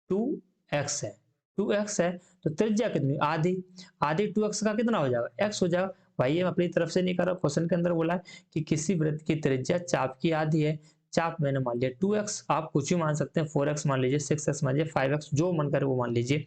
A: 2x है। 2x है तो त्रिज्या कितनी, आधी। आधी 2x का कितना हो जाएगा, x हो जाएगा। भाई ये अपनी तरफ से नहीं कर रहा, क्वेश्चन के अंदर बोला है कि किसी वृत्त की त्रिज्या चाप की आधी है। चाप मैंने मान लिया 2x, आप कुछ ही मान सकते हैं, 4x मान लीजिए, 6x मान लीजिए, 5x जो मन करे वो मान लीजिए।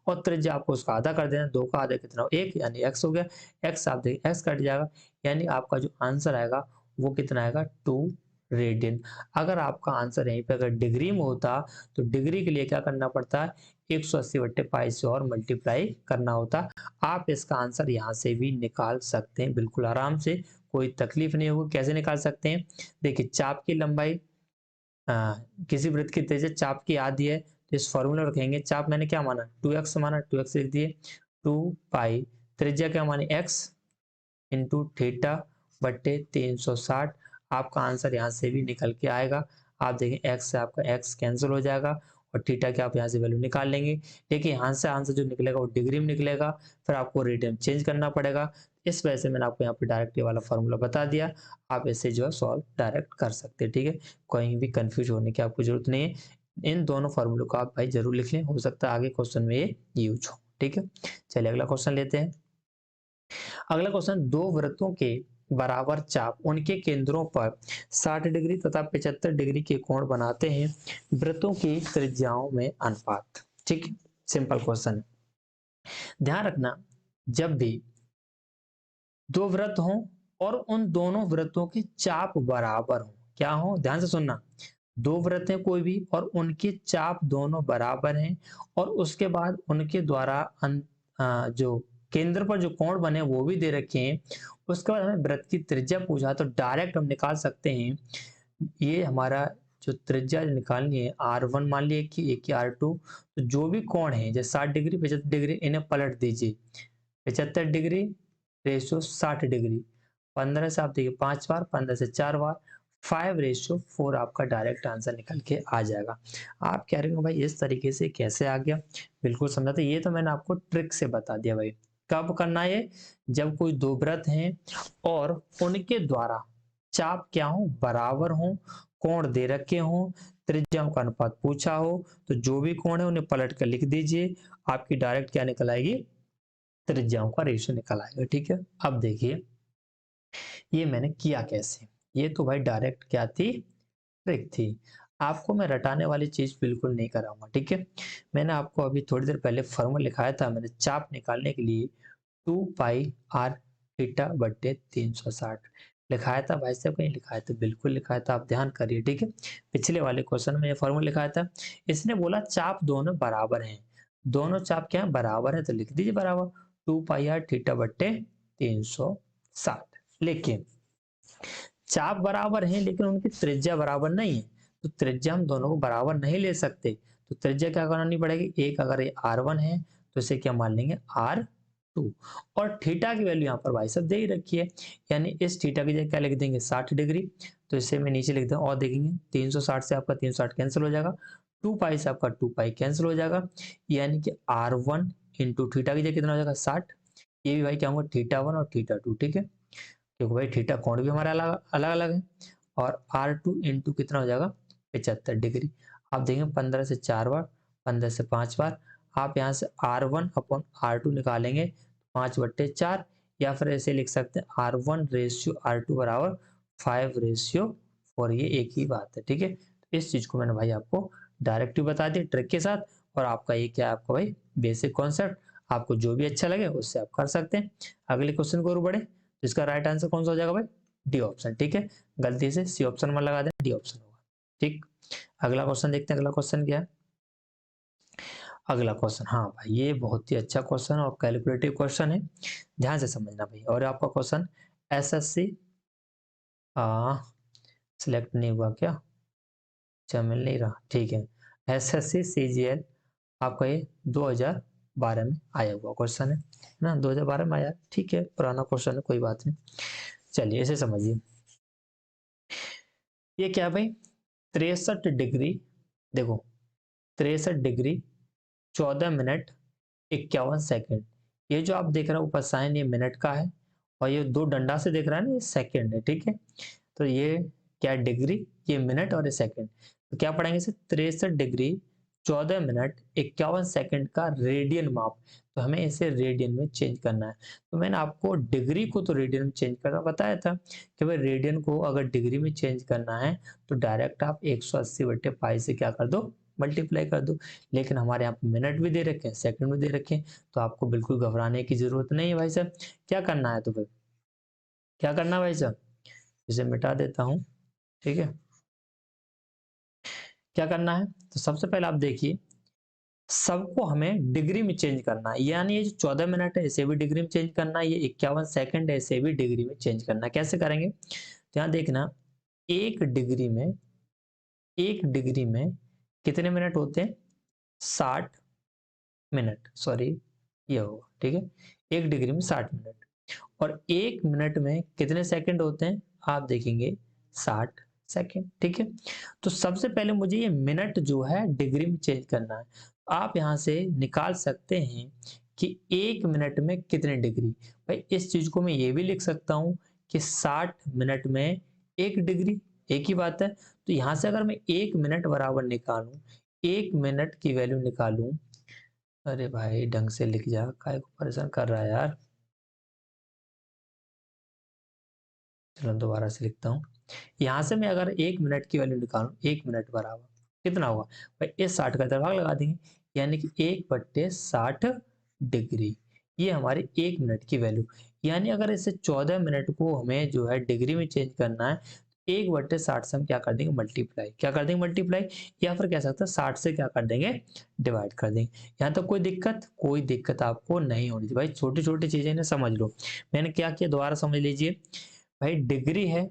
A: और त्रिज्या आपको उसका आधा कर देना, 2 का आधा कितना हो, 1 यानी x हो गया। x आप देखिए x कट जाएगा, यानी आपका जो आंसर आएगा वो कितना आएगा, 2 रेडियन। अगर आपका आंसर यहीं पे अगर डिग्री में होता तो डिग्री के लिए क्या करना पड़ता है, 180 बट्टे पाई से और मल्टीप्लाई करना होता। आप इसका आंसर यहाँ से भी निकाल सकते हैं बिल्कुल आराम से, कोई तकलीफ नहीं होगी। कैसे निकाल सकते हैं, देखिए चाप की लंबाई किसी वृत्त की त्रिज्या चाप की आधी है, तो इस फॉर्मूला रखेंगे। चाप मैंने क्या माना, 2x माना, 2x लिख दिए। 2 पाई त्रिज्या क्या मानी, x इंटू थीटा बट्टे 360। आपका आंसर यहाँ से भी निकल के आएगा। आप देखें x से आपका x कैंसिल हो जाएगा और थीटा की आप यहाँ से वैल्यू निकाल लेंगे। लेकिन यहाँ से आंसर जो निकलेगा वो डिग्री में निकलेगा, फिर आपको रेडियन चेंज करना पड़ेगा। इस वजह से मैंने आपको यहाँ पे डायरेक्ट ये वाला फॉर्मूला बता दिया, आप इसे जो है सॉल्व डायरेक्ट कर सकते हैं। ठीक है, कहीं भी कंफ्यूज होने की आपको जरूरत नहीं है। इन दोनों फॉर्मूलों को आप भाई जरूर लिख लें, हो सकता है आगे क्वेश्चन में ये यूज हो। ठीक है, चलिए अगला क्वेश्चन लेते हैं। अगला क्वेश्चन, दो वृत्तों के बराबर चाप उनके केंद्रों पर 60 डिग्री तथा 75 डिग्री के कोण बनाते हैं, वृत्तों की त्रिज्याओं में अनुपात। ठीक, सिंपल क्वेश्चन है। ध्यान रखना, जब भी दो वृत्त हों और उन दोनों वृत्तों के चाप बराबर हों, क्या हो, ध्यान से सुनना, दो वृत्त हैं कोई भी और उनके चाप दोनों बराबर हैं और उसके बाद उनके द्वारा जो केंद्र पर जो कोण बने वो भी दे रखे हैं, उसके बाद हमें वृत्त की त्रिज्या पूछा तो डायरेक्ट हम निकाल सकते हैं। ये हमारा जो त्रिज्या निकालनी है R1 मान लिया कि एक R2, तो जो भी कोण है जैसे 60 डिग्री 75 डिग्री इन्हें पलट दीजिए। 75 डिग्री रेशियो 60 डिग्री, 15 से आप देखिए 5 बार, 15 से 4 बार, 5:4 आपका डायरेक्ट आंसर निकल के आ जाएगा। आप कह रहे हो भाई इस तरीके से कैसे आ गया, बिल्कुल समझा था, ये तो मैंने आपको ट्रिक से बता दिया भाई। कब करना है, जब कोई दो वृत्त हैं और उनके द्वारा चाप क्या हो, बराबर हो, कोण दे रखे हो, त्रिज्याओं का अनुपात पूछा हो, तो जो भी कोण है उन्हें पलट कर लिख दीजिए, आपकी डायरेक्ट क्या निकल आएगी, त्रिज्याओं का रेशियो निकल आएगा। ठीक है, अब देखिए ये मैंने किया कैसे, ये तो भाई डायरेक्ट क्या थी, ट्रिक थी। आपको मैं रटाने वाली चीज बिल्कुल नहीं कराऊंगा। ठीक है, मैंने आपको अभी थोड़ी देर पहले फॉर्मूला लिखाया था, मैंने चाप निकालने के लिए 2 पाई आर थीटा बट्टे 360 लिखाया था भाई साहब, कहीं लिखाया था, बिल्कुल लिखाया था, आप ध्यान करिए। ठीक है, पिछले वाले क्वेश्चन में ये फॉर्मूला लिखाया था। इसने बोला चाप दोनों बराबर हैं, दोनों चाप क्या है, बराबर है, तो लिख दीजिए बराबर 2 पाई आर थीटा बट्टे 360। लेकिन चाप बराबर हैं लेकिन उनकी त्रिज्या बराबर नहीं है, तो त्रिज्या हम दोनों को बराबर नहीं ले सकते, तो त्रिज्या क्या करनी पड़ेगी, एक अगर ये R1 है तो इसे क्या मान लेंगे R2, और थीटा की वैल्यू यहाँ पर भाई साहब दे ही रखी है, यानी इस थीटा की जगह क्या लिख देंगे 60 डिग्री, तो इसे मैं नीचे लिख दूँ और देखेंगे 360 से आपका 360 कैंसिल हो जाएगा, 2 पाई से आपका 2 पाई कैंसिल हो जाएगा, यानी कि R1 इंटू थीटा की जगह कितना हो जाएगा 60, ये भी भाई क्या होगा θ1 और θ2। ठीक है, क्योंकि भाई थीटा कोण भी हमारा अलग अलग अलग है, और R2 इंटू कितना हो जाएगा 75 डिग्री। आप देखेंगे 15 से 4 बार, 15 से 5 बार, आप यहाँ से R1 अपॉन R2 निकालेंगे 5/4, या फिर ऐसे लिख सकते हैं R1 रेशियो R2 बराबर 5:4, ये एक ही बात है। ठीक है, तो इस चीज को मैंने भाई आपको डायरेक्ट बता दिया ट्रिक के साथ, और आपका ये क्या है, आपका भाई बेसिक कॉन्सेप्ट, आपको जो भी अच्छा लगे उससे आप कर सकते हैं। अगले क्वेश्चन को और बढ़े, इसका राइट आंसर कौन सा हो जाएगा भाई, डी ऑप्शन। ठीक है, गलती से सी ऑप्शन में लगा दें, डी ऑप्शन होगा। ठीक, अगला क्वेश्चन देखते हैं, अगला क्वेश्चन क्या है। अगला क्वेश्चन, हाँ भाई ये बहुत ही अच्छा क्वेश्चन और कैलकुलेटिव क्वेश्चन है, ध्यान से समझना भाई। और आपका क्वेश्चन एसएससी सिलेक्ट नहीं हुआ क्या, अच्छा मिल नहीं रहा, ठीक है। एसएससी सीजीएल आपका ये 2012 में आया हुआ क्वेश्चन है ना, 2012 में आया, ठीक है, पुराना क्वेश्चन है, कोई बात नहीं। चलिए इसे समझिए, ये क्या भाई, 63 डिग्री, देखो 63 डिग्री 14 मिनट 51 सेकेंड, ये जो आप देख रहे हो ऊपर साइन ये मिनट का है, और ये दो डंडा से देख रहा है ना ये सेकेंड है, ठीक है। तो ये क्या डिग्री, ये मिनट और ये सेकेंड, तो क्या पढ़ेंगे इसे, 63 डिग्री 14 मिनट 51 सेकेंड का रेडियन माप, तो हमें इसे रेडियन में चेंज करना है। तो मैंने आपको डिग्री को तो रेडियन में चेंज करना बताया था कि भाई रेडियन को अगर डिग्री में चेंज करना है तो डायरेक्ट आप 180/पाई से क्या कर दो, मल्टीप्लाई कर दो। लेकिन हमारे यहाँ पे मिनट भी दे रखे हैं, सेकंड भी दे रखे हैं, तो आपको बिल्कुल घबराने की जरूरत नहीं है भाई साहब। क्या करना है, तो फिर क्या करना है भाई साहब, इसे मिटा देता हूं, ठीक है। क्या करना है, तो सबसे पहले आप देखिए, सबको हमें डिग्री में चेंज करना है, यानी ये जो 14 मिनट है इसे भी डिग्री में चेंज करना है, ये 51 सेकंड है इसे भी डिग्री में चेंज करना है। कैसे करेंगे, तो यहाँ देखना, एक डिग्री में, एक डिग्री में कितने मिनट होते हैं, 60 मिनट, सॉरी ये होगा, ठीक है, एक डिग्री में 60 मिनट। और एक मिनट में कितने सेकंड होते हैं, आप देखेंगे 60 सेकंड, ठीक है। तो सबसे पहले मुझे ये मिनट जो है डिग्री में चेंज करना है। आप यहां से निकाल सकते हैं कि एक मिनट में कितने डिग्री, भाई इस चीज को मैं ये भी लिख सकता हूं कि 60 मिनट में एक डिग्री, एक ही बात है। तो यहां से अगर मैं एक मिनट बराबर निकालूं, एक मिनट की वैल्यू निकालूं, अरे भाई ढंग से लिख जा, काय को परेशान कर रहा है यार, चलो दोबारा से लिखता हूँ। यहां से मैं अगर एक मिनट की वैल्यू निकालूं, एक मिनट बराबर कितना होगा भाई, इस 60 का दरभाग लगा देंगे, यानी कि 1/60 डिग्री, ये हमारी एक मिनट की वैल्यू। यानी अगर इसे 14 मिनट को हमें जो है डिग्री में चेंज करना है, 1/60 से हम क्या कर देंगे, मल्टीप्लाई, क्या कर देंगे, मल्टीप्लाई, या फिर कह सकते हैं 60 से क्या कर देंगे, डिवाइड कर देंगे। यहाँ तक कोई दिक्कत, कोई दिक्कत आपको नहीं होनी चाहिए भाई, छोटी छोटी चीजें इन्हें समझ लो। मैंने क्या किया दोबारा समझ लीजिए, भाई डिग्री है,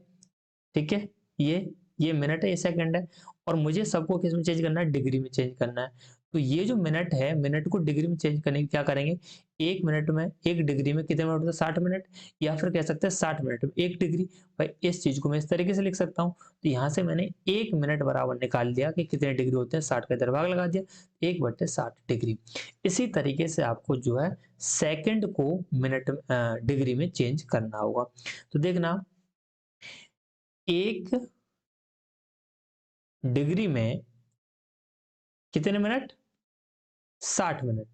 A: ठीक है, ये मिनट है, ये सेकंड है, और मुझे सबको किस में चेंज करना है, डिग्री में चेंज करना है। तो ये जो मिनट है, मिनट को डिग्री में चेंज करने की क्या करेंगे, एक मिनट में, एक डिग्री में कितने मिनट होते हैं, 60 मिनट, या फिर कह सकते हैं 60 मिनट में एक डिग्री। भाई इस चीज को मैं इस तरीके से लिख सकता हूँ। तो यहाँ से मैंने एक मिनट बराबर निकाल दिया कि कितने डिग्री होते हैं, 60 का दरभाग लगा दिया, 1/60 डिग्री। इसी तरीके से आपको जो है सेकंड को मिनट डिग्री में चेंज करना होगा। तो देखना, एक डिग्री में कितने मिनट, 60 मिनट,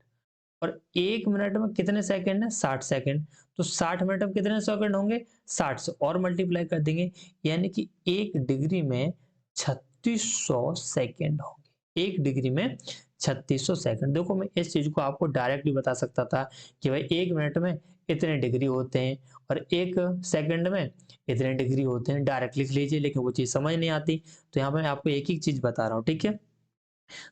A: और एक मिनट में कितने सेकंड है, 60 सेकंड। तो 60 मिनट में कितने सेकंड होंगे, 60 से और मल्टीप्लाई कर देंगे, यानी कि एक डिग्री में 3600 सेकंड होंगे, एक डिग्री में 3600 सेकंड। देखो मैं इस चीज को आपको डायरेक्टली बता सकता था कि भाई एक मिनट में इतने डिग्री होते हैं और एक सेकंड में इतने डिग्री होते हैं, डायरेक्ट लिख लीजिए, लेकिन वो चीज समझ नहीं आती। तो यहाँ पे मैं आपको एक ही चीज बता रहा हूँ, ठीक है।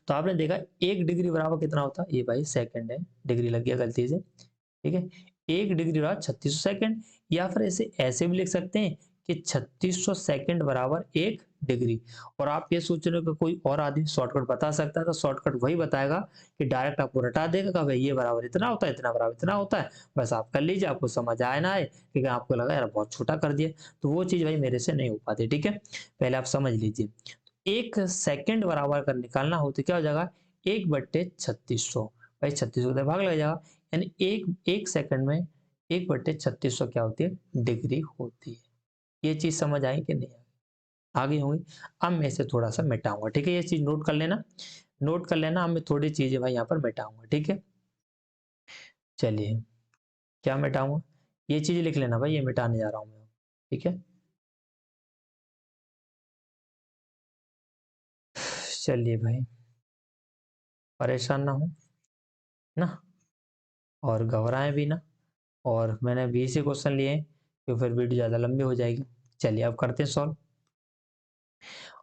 A: तो आपने देखा एक डिग्री बराबर कितना होता है, ये भाई सेकंड है, डिग्री लग गया गलती से, ठीक है। एक डिग्री बराबर 3600 सेकंड, या फिर इसे ऐसे भी लिख सकते हैं कि 3600 सेकंड बराबर एक डिग्री। और आप ये सोच रहे हो कि कोई और आदमी शॉर्टकट बता सकता है, तो शॉर्टकट वही बताएगा कि डायरेक्ट आपको रटा देगा कि भाई ये बराबर इतना होता है, इतना बराबर इतना होता है, बस आप कर लीजिए, आपको समझ आए ना आए, क्योंकि आपको लगा यार बहुत छोटा कर दिया, तो वो चीज भाई मेरे से नहीं हो पाती, ठीक है। पहले आप समझ लीजिए, एक सेकंड बराबर कर निकालना हो तो क्या हो जाएगा, 1/3600, भाई 3600 का भाग लग जाएगा, यानी एक एक सेकंड में 1/3600 क्या होती है, डिग्री होती है। ये चीज समझ आई कि नहीं, आगे होंगी। अब मैं इसे थोड़ा सा मिटाऊंगा, ठीक है, ये चीज नोट कर लेना, नोट कर लेना, अब मैं थोड़ी चीजें भाई यहाँ पर मिटाऊंगा, ठीक है। चलिए, क्या मिटाऊंगा, ये चीज लिख लेना भाई, ये मिटाने जा रहा हूँ मैं, ठीक है। चलिए भाई, परेशान ना हो ना, और घबराएं भी ना, और मैंने 20 ही क्वेश्चन लिए हैं, तो फिर वीडियो ज़्यादा लंबी हो जाएगी। चलिए अब करते हैं सॉल्व।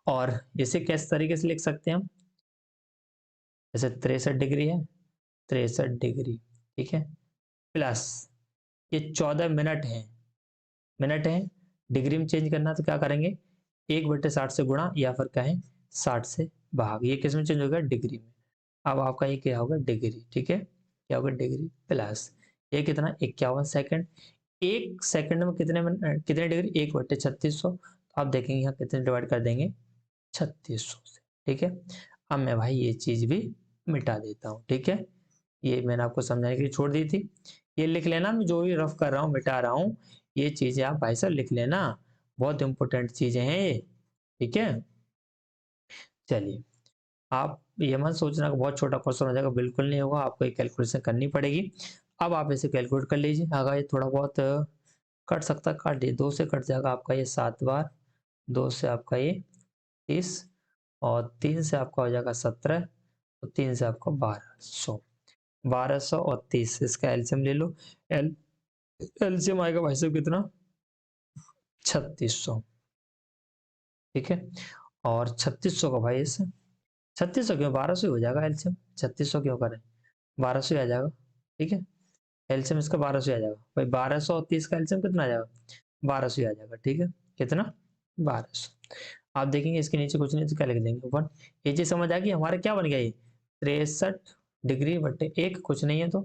A: और इसे किस तरीके से लिख सकते हैं हम, जैसे 63 डिग्री है, 63 डिग्री, ठीक है, प्लस ये 14 मिनट है, डिग्री में चेंज करना तो क्या करेंगे, 1/60 से गुणा या फिर कहें 60 से भाग, ये किस में चेंज होगा, डिग्री में। अब आपका ये क्या होगा, डिग्री, ठीक है, क्या होगा, डिग्री प्लस ये कितना, 51 सेकंड, 1 सेकंड में कितने मिनट, कितने डिग्री, 1/3600, तो आप देखेंगे यहाँ कितने डिवाइड कर देंगे, 3600 से, ठीक है। अब मैं भाई ये चीज भी मिटा देता हूँ, ठीक है, ये मैंने आपको समझाने के लिए छोड़ दी थी, ये लिख लेना, मैं जो भी रफ कर रहा हूँ मिटा रहा हूँ, ये चीजें आप भाई साहब लिख लेना, बहुत इंपॉर्टेंट चीजें हैं ये, ठीक है। चलिए, आप ये मत सोचना कि बहुत छोटा क्वेश्चन हो जाएगा, बिल्कुल नहीं होगा, आपको एक कैलकुलेशन करनी पड़ेगी। अब आप इसे कैलकुलेट कर लीजिए, अगर ये थोड़ा बहुत कट सकता काट लीजिए, 2 से कट जाएगा आपका ये 7 बार, 2 से आपका ये 30, और 3 से आपका हो जाएगा 17, तो 3 से आपका 1200, 1200 और 30, इसका एलसीएम ले लो, एलसीएम आएगा भाई साहब कितना, 3600, ठीक है, और 3600 का भाई इससे 3600 क्यों, 1200 हो जाएगा एलसीएम, 3600 क्यों करें, 1200 आ जाएगा, ठीक है, एलसीएम इसका 1200 आ जाएगा भाई, 1200 और 30 का एलसीएम कितना आ जाएगा, 1200 आ जाएगा, ठीक है, कितना, 1200। आप देखेंगे इसके नीचे कुछ नहीं तो क्या लिख देंगे 1, ये चीज समझ आ गई, हमारा क्या बन गया ये 63 डिग्री बट्टे 1, कुछ नहीं है तो,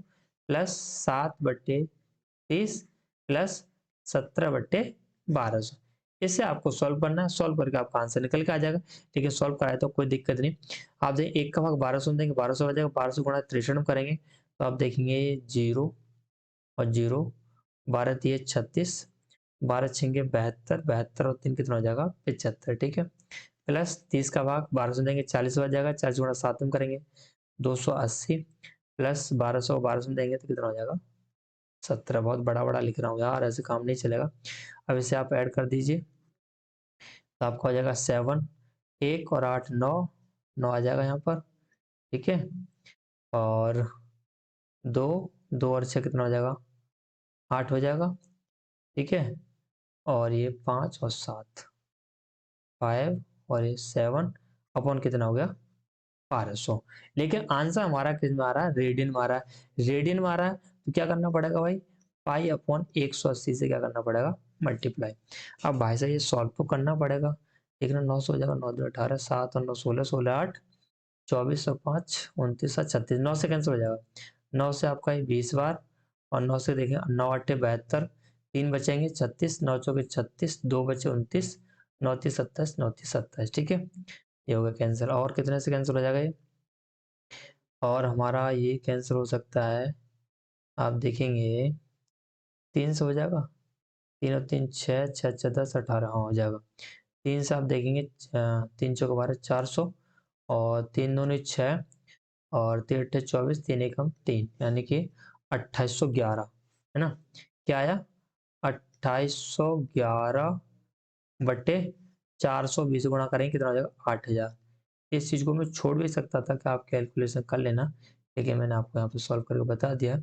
A: प्लस 7/30 प्लस 17/1200, इससे आपको सॉल्व करना है, सॉल्व करके आपका आंसर निकल के आ जाएगा, ठीक है, सॉल्व कराए तो कोई दिक्कत नहीं। आप देखिए 1 का भाग 1200 देंगे, 1200 आ जाएगा, 1200 गुणा 63 करेंगे तो आप देखेंगे 0 और 0, 12 दिए 36, 12 छेंगे 72, 72 और 3 कितना हो जाएगा 75, ठीक है, प्लस 30 का भाग 1200 देंगे 40 हो जाएगा, 40 गुणा 7 में करेंगे 280, प्लस 1200 1200 देंगे तो कितना हो जाएगा 17, बहुत बड़ा बड़ा लिख रहा हूँ यार, ऐसे काम नहीं चलेगा। अब इसे आप ऐड कर दीजिए तो आपका हो जाएगा 7, 1 और 8 9, 9 आ जाएगा यहाँ पर, ठीक है, और 2, 2 और 6 कितना हो जाएगा 8 हो जाएगा, ठीक है, और ये 5 और 7 5 और ये 7 अपॉन कितना हो गया 1200, लेकिन आंसर हमारा किस में आ रहा है, रेडियन में आ रहा है, रेडियन में आ रहा है तो क्या करना पड़ेगा भाई, पाई अपॉन 180 से क्या करना पड़ेगा, मल्टीप्लाई। अब भाई साहब ये सॉल्व तो करना पड़ेगा, एक ना 900 हो जाएगा, 9 2 18, 7 और 9 16, 16 8 24 और 5 29 और 36, 9 से कैंसिल हो जाएगा, 9 से आपका ये 20 बार, और 9 से देखें 9 8 72, 3 बचेंगे 36, 9 चौके 36, 2 बचे 29, 9 30 27, 9 30 27, ठीक है, ये हो गया कैंसिल, और कितने से कैंसिल हो जाएगा ये, और हमारा ये कैंसिल हो सकता है, आप देखेंगे 3 से हो जाएगा, 3 और 3 6, 6 6 10 18, हाँ हो जाएगा, 3 से आप देखेंगे 3 चौके 12 400, और 3 दूनी 6, और 3 8 24, 3 1 3, यानी कि 2811, है ना, क्या आया 2811 बटे 420 गुणा करेंगे कितना हो जाएगा 8000। इस चीज को मैं छोड़ भी सकता था कि आप कैलकुलेशन कर लेना, लेकिन मैंने आपको यहाँ पे सॉल्व करके बता दिया,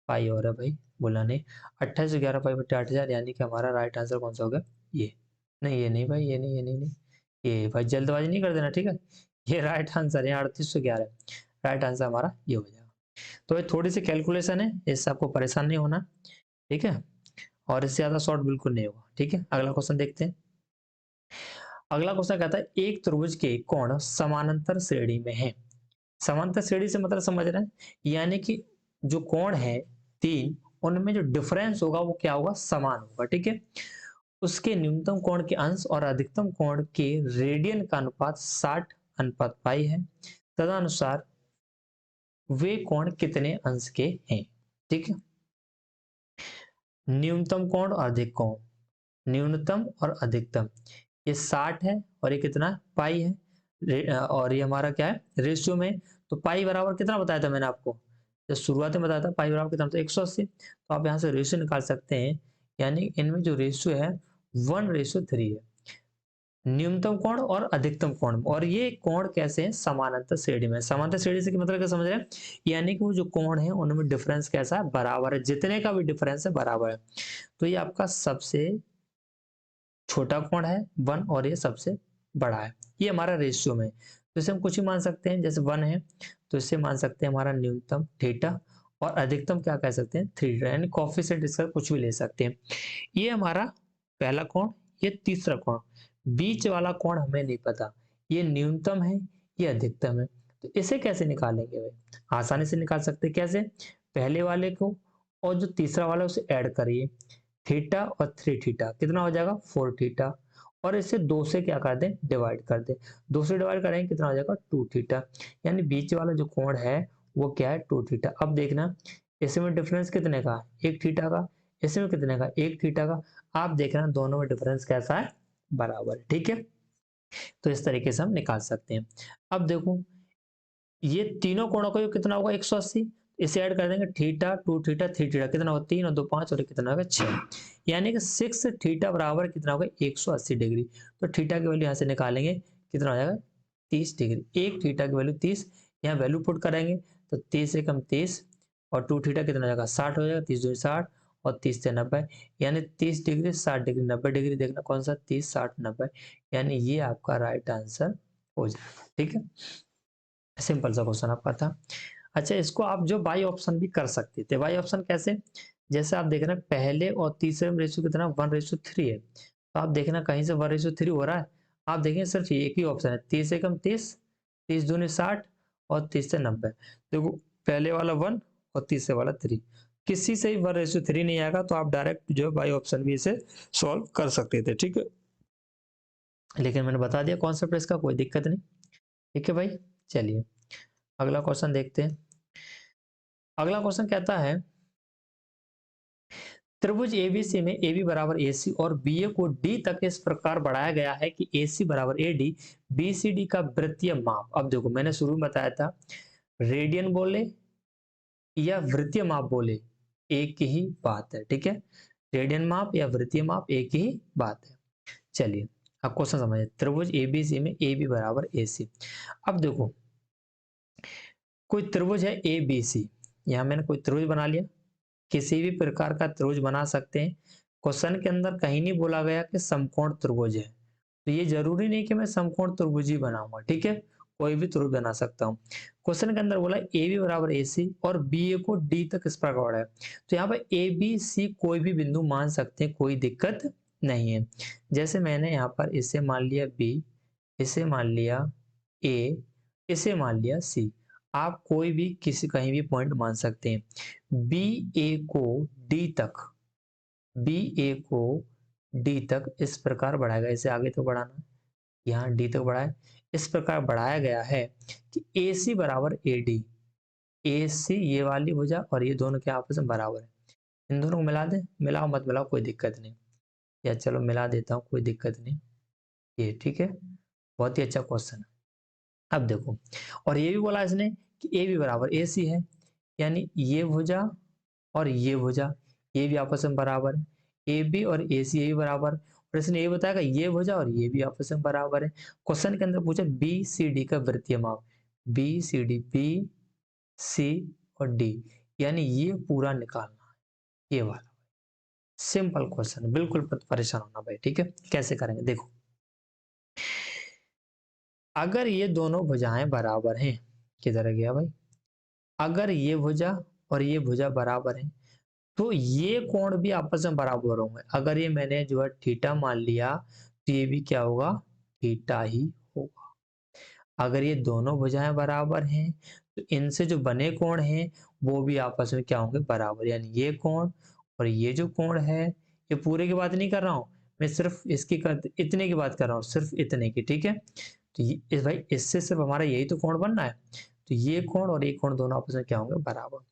A: पाई और है भाई, बोला नहीं, 2811 पाई बटे 8000, यानी कि हमारा राइट आंसर कौन सा होगा, ये नहीं, ये नहीं भाई, ये नहीं, ये नहीं, नहीं, ये भाई जल्दबाजी नहीं कर देना, ठीक है, ये राइट आंसर है 3811, राइट आंसर हमारा ये हो जाएगा। तो ये थोड़ी सी कैलकुलेशन है, इससे आपको परेशान नहीं होना, ठीक है, और इससे ज्यादा शॉर्ट बिल्कुल नहीं होगा, ठीक है। अगला क्वेश्चन देखते हैं। अगला क्वेश्चन कहता है एक त्रिभुज के कोण समानांतर श्रेणी में है, समांतर श्रेणी से मतलब समझ रहे हैं, यानी कि जो कोण है 3, उनमें जो डिफरेंस होगा वो क्या होगा, समान होगा, ठीक है, उसके न्यूनतम कोण के अंश और अधिकतम कोण के रेडियन का अनुपात 60:पाई है, तदनुसार वे कोण कितने अंश के हैं, ठीक है, न्यूनतम कोण और अधिक कोण, न्यूनतम और अधिकतम, ये 60 है और ये कितना पाई है, और ये हमारा क्या है रेशियो में, तो पाई बराबर कितना बताया था मैंने आपको, जब शुरुआत में बताया था पाई बराबर कितना, तो 180, तो आप यहाँ से रेशियो निकाल सकते हैं, यानी इनमें जो रेशियो है 1:3 है, न्यूनतम कोण और अधिकतम कोण, और ये कोण कैसे हैं, समानांतर श्रेणी में, समांतर श्रेणी से मतलब क्या समझ रहे हैं, यानी कि वो जो कोण है उनमें डिफरेंस कैसा है, बराबर है, जितने का भी डिफरेंस है बराबर है, तो ये आपका सबसे छोटा कोण है 1 और ये सबसे बड़ा है, ये हमारा रेशियो में, तो इसे हम कुछ ही मान सकते हैं, जैसे 1 है तो इससे मान सकते हैं हमारा न्यूनतम थीटा और अधिकतम क्या कह सकते हैं 3 थीटा, यानी कोफिशिएंट इसका कुछ भी ले सकते हैं। ये हमारा पहला कोण, ये तीसरा कोण, बीच वाला कोण हमें नहीं पता ये न्यूनतम है ये अधिकतम है, तो इसे कैसे निकालेंगे भाई? आसानी से निकाल सकते हैं। कैसे? पहले वाले को और जो तीसरा वाला है उसे ऐड करिए, थीटा और 3 थीटा कितना हो जाएगा 4 थीटा, और इसे 2 से क्या कर दें डिवाइड कर दें, 2 से डिवाइड करेंगे कितना हो जाएगा 2 थीटा, यानी बीच वाला जो कोण है वो क्या है 2 थीटा। अब देखना इसमें डिफरेंस कितने का, 1 थीटा का, इसमें कितने का 1 थीटा का। आप देखना दोनों में डिफरेंस कैसा है, बराबर है। ठीक है, तो इस तरीके से हम निकाल सकते हैं। अब देखो ये तीनों कोणों का योग कितना होगा 180, इसे ऐड कर देंगे थीटा 2 थीटा 3 थीटा कितना होगा 3 और 2 5 और कितना होगा 6, यानी कि 6 थीटा बराबर कितना होगा 180 डिग्री। तो थीटा की वैल्यू यहाँ से निकालेंगे कितना हो जाएगा 30 डिग्री, 1 थीटा की वैल्यू 30, यहाँ वैल्यू पुट करेंगे तो 30 से कम 30 और 2 थीटा कितना हो जाएगा 60 हो जाएगा, 30 2 60 और 30 से 90, यानी 30 डिग्री 60 डिग्री 90 डिग्री, देखना कौन सा 30 60 90, यानी ये आपका राइट आंसर हो जाएगा। ठीक है, सिंपल सा क्वेश्चन आपका था। अच्छा, इसको आप जो बाई ऑप्शन भी कर सकते थे। बाई ऑप्शन कैसे? जैसे आप देख रहे हैं पहले और तीसरे में रेशियो कितना 1:3 है, तो आप देखना कहीं से 1:3 हो रहा है, आप देखें सिर्फ एक ही ऑप्शन है 30 से कम 30, 30 दूनी 60 और 30 से 90। देखो पहले वाला 1 और तीसरे वाला 3, किसी से ही 1:3 नहीं आएगा, तो आप डायरेक्ट जो बाई ऑप्शन भी इसे सॉल्व कर सकते थे। ठीक है, लेकिन मैंने बता दिया कॉन्सेप्ट इसका, कोई दिक्कत नहीं। ठीक है भाई, चलिए अगला क्वेश्चन देखते हैं। अगला क्वेश्चन कहता है त्रिभुज एबीसी में AB बराबर AC और BA को D तक इस प्रकार बढ़ाया गया है कि AC बराबर AD, BCD का वृत्तीय माप। अब देखो मैंने शुरू में बताया था रेडियन बोले या वृत्तीय माप बोले एक ही बात है। ठीक है, रेडियन माप या वृत्तीय माप एक ही बात है। चलिए अब क्वेश्चन समझिए, त्रिभुज एबीसी में AB बराबर AC। अब देखो कोई त्रिभुज है ABC, यहां मैंने कोई त्रिभुज बना लिया, किसी भी प्रकार का त्रिभुज बना सकते हैं। क्वेश्चन के अंदर कहीं नहीं बोला गया कि समकोण त्रिभुज है, तो ये जरूरी नहीं कि मैं समकोण त्रिभुज ही बनाऊंगा। ठीक है, कोई भी त्रिभुज बना सकता हूँ। क्वेश्चन के अंदर बोला ए बी बराबर ए सी और बी ए को डी तक इस प्रकार है, तो यहाँ पर ए बी सी कोई भी बिंदु मान सकते हैं, कोई दिक्कत नहीं है। जैसे मैंने यहाँ पर इसे मान लिया बी, इसे मान लिया ए, इसे मान लिया सी, आप कोई भी किसी कहीं भी पॉइंट मान सकते हैं। बी ए को डी तक, बी ए को डी तक इस प्रकार बढ़ाया गया, इसे आगे तो बढ़ाना, यहाँ डी तक बढ़ाया, इस प्रकार बढ़ाया गया है कि ए सी बराबर ए डी, ए सी ये वाली भुजा और ये दोनों के आपस में बराबर है। इन दोनों को मिला दें, मिलाओ मत मिलाओ कोई दिक्कत नहीं, या चलो मिला देता हूँ कोई दिक्कत नहीं, ये ठीक है, बहुत ही अच्छा क्वेश्चन है। अब देखो, और ये भी बोला इसने कि ए बी बराबर ए सी है, यानी ये भुजा और ये भुजा ये भी आपस में बराबर है, ए बी और ए सी ये भी बराबर, और इसने ये बताया कि ये भुजा और ये भी आपस में बराबर है। क्वेश्चन के अंदर पूछा बी सी डी का वृत्तीय माप, B C D, B C और डी, यानी ये पूरा निकालना है, ये वाला सिंपल क्वेश्चन है, बिल्कुल परेशान होना भाई। ठीक है, कैसे करेंगे देखो, अगर ये दोनों भुजाएं बराबर हैं, किधर गया भाई, अगर ये भुजा और ये भुजा बराबर है तो ये कोण भी आपस में बराबर होंगे। अगर ये मैंने जो है थीटा मान लिया तो ये भी क्या होगा थीटा ही होगा। अगर ये दोनों भुजाएं बराबर हैं तो इनसे जो बने कोण हैं वो भी आपस में क्या होंगे बराबर, यानी ये कोण और ये जो कोण है, ये पूरे की बात नहीं कर रहा हूं मैं, सिर्फ इसकी इतने की बात कर रहा हूँ, सिर्फ इतने की। ठीक है, तो भाई इससे सिर्फ हमारा यही तो कोण बनना है, तो ये कोण और ये कोण दोनों आपस में क्या होंगे बराबर।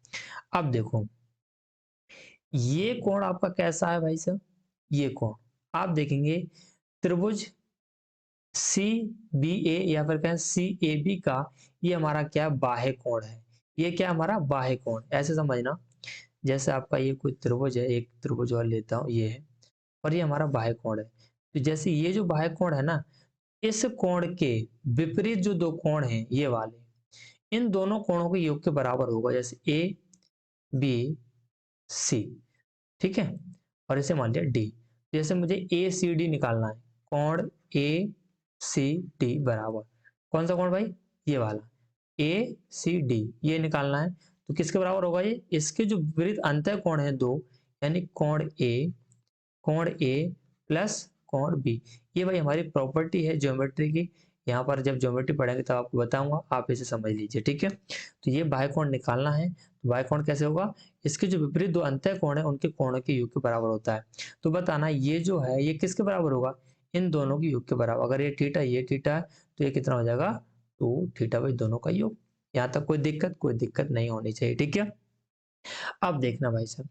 A: अब देखो ये कोण आपका कैसा है भाई साहब, ये कोण आप देखेंगे त्रिभुज सी बी ए या फिर कहें सी ए बी का ये हमारा क्या बाह्य कोण है, ये क्या हमारा बाह्य कोण, ऐसे समझना जैसे आपका ये कोई त्रिभुज है, एक त्रिभुज और लेता हूं ये है, और ये हमारा बाह्य कोण है। तो जैसे ये जो बाह्य कोण है ना, इस कोण के विपरीत जो दो कोण हैं ये वाले, इन दोनों कोणों के योग के बराबर होगा, जैसे ए बी सी। ठीक है, और इसे मान लिया डी, जैसे मुझे ए सी डी निकालना है, कोण ए सी डी बराबर, कौन सा कोण भाई, ये वाला ए सी डी, ये निकालना है। तो किसके बराबर होगा ये, इसके जो विपरीत अंतः कोण है दो, यानी कोण ए प्लस कोण बी। ये भाई हमारी प्रॉपर्टी है ज्योमेट्री की। यहाँ पर जब ज्योमेट्री पढ़ेंगे तब आपको बताऊंगा, आप इसे समझ लीजिए, ठीक है। तो ये बाह्य कोण निकालना है। तो बाह्य कोण कैसे होगा, इसके जो विपरीत दो अंतः कोण है उनके कोणों के योग के बराबर होता है। तो बताना ये जो है ये किसके बराबर होगा, इन दोनों के योग के बराबर। अगर ये थीटा है तो ये कितना हो जाएगा, 2 थीटा, दोनों का योग। यहाँ तक कोई दिक्कत नहीं होनी चाहिए, ठीक है। अब देखना भाई साहब,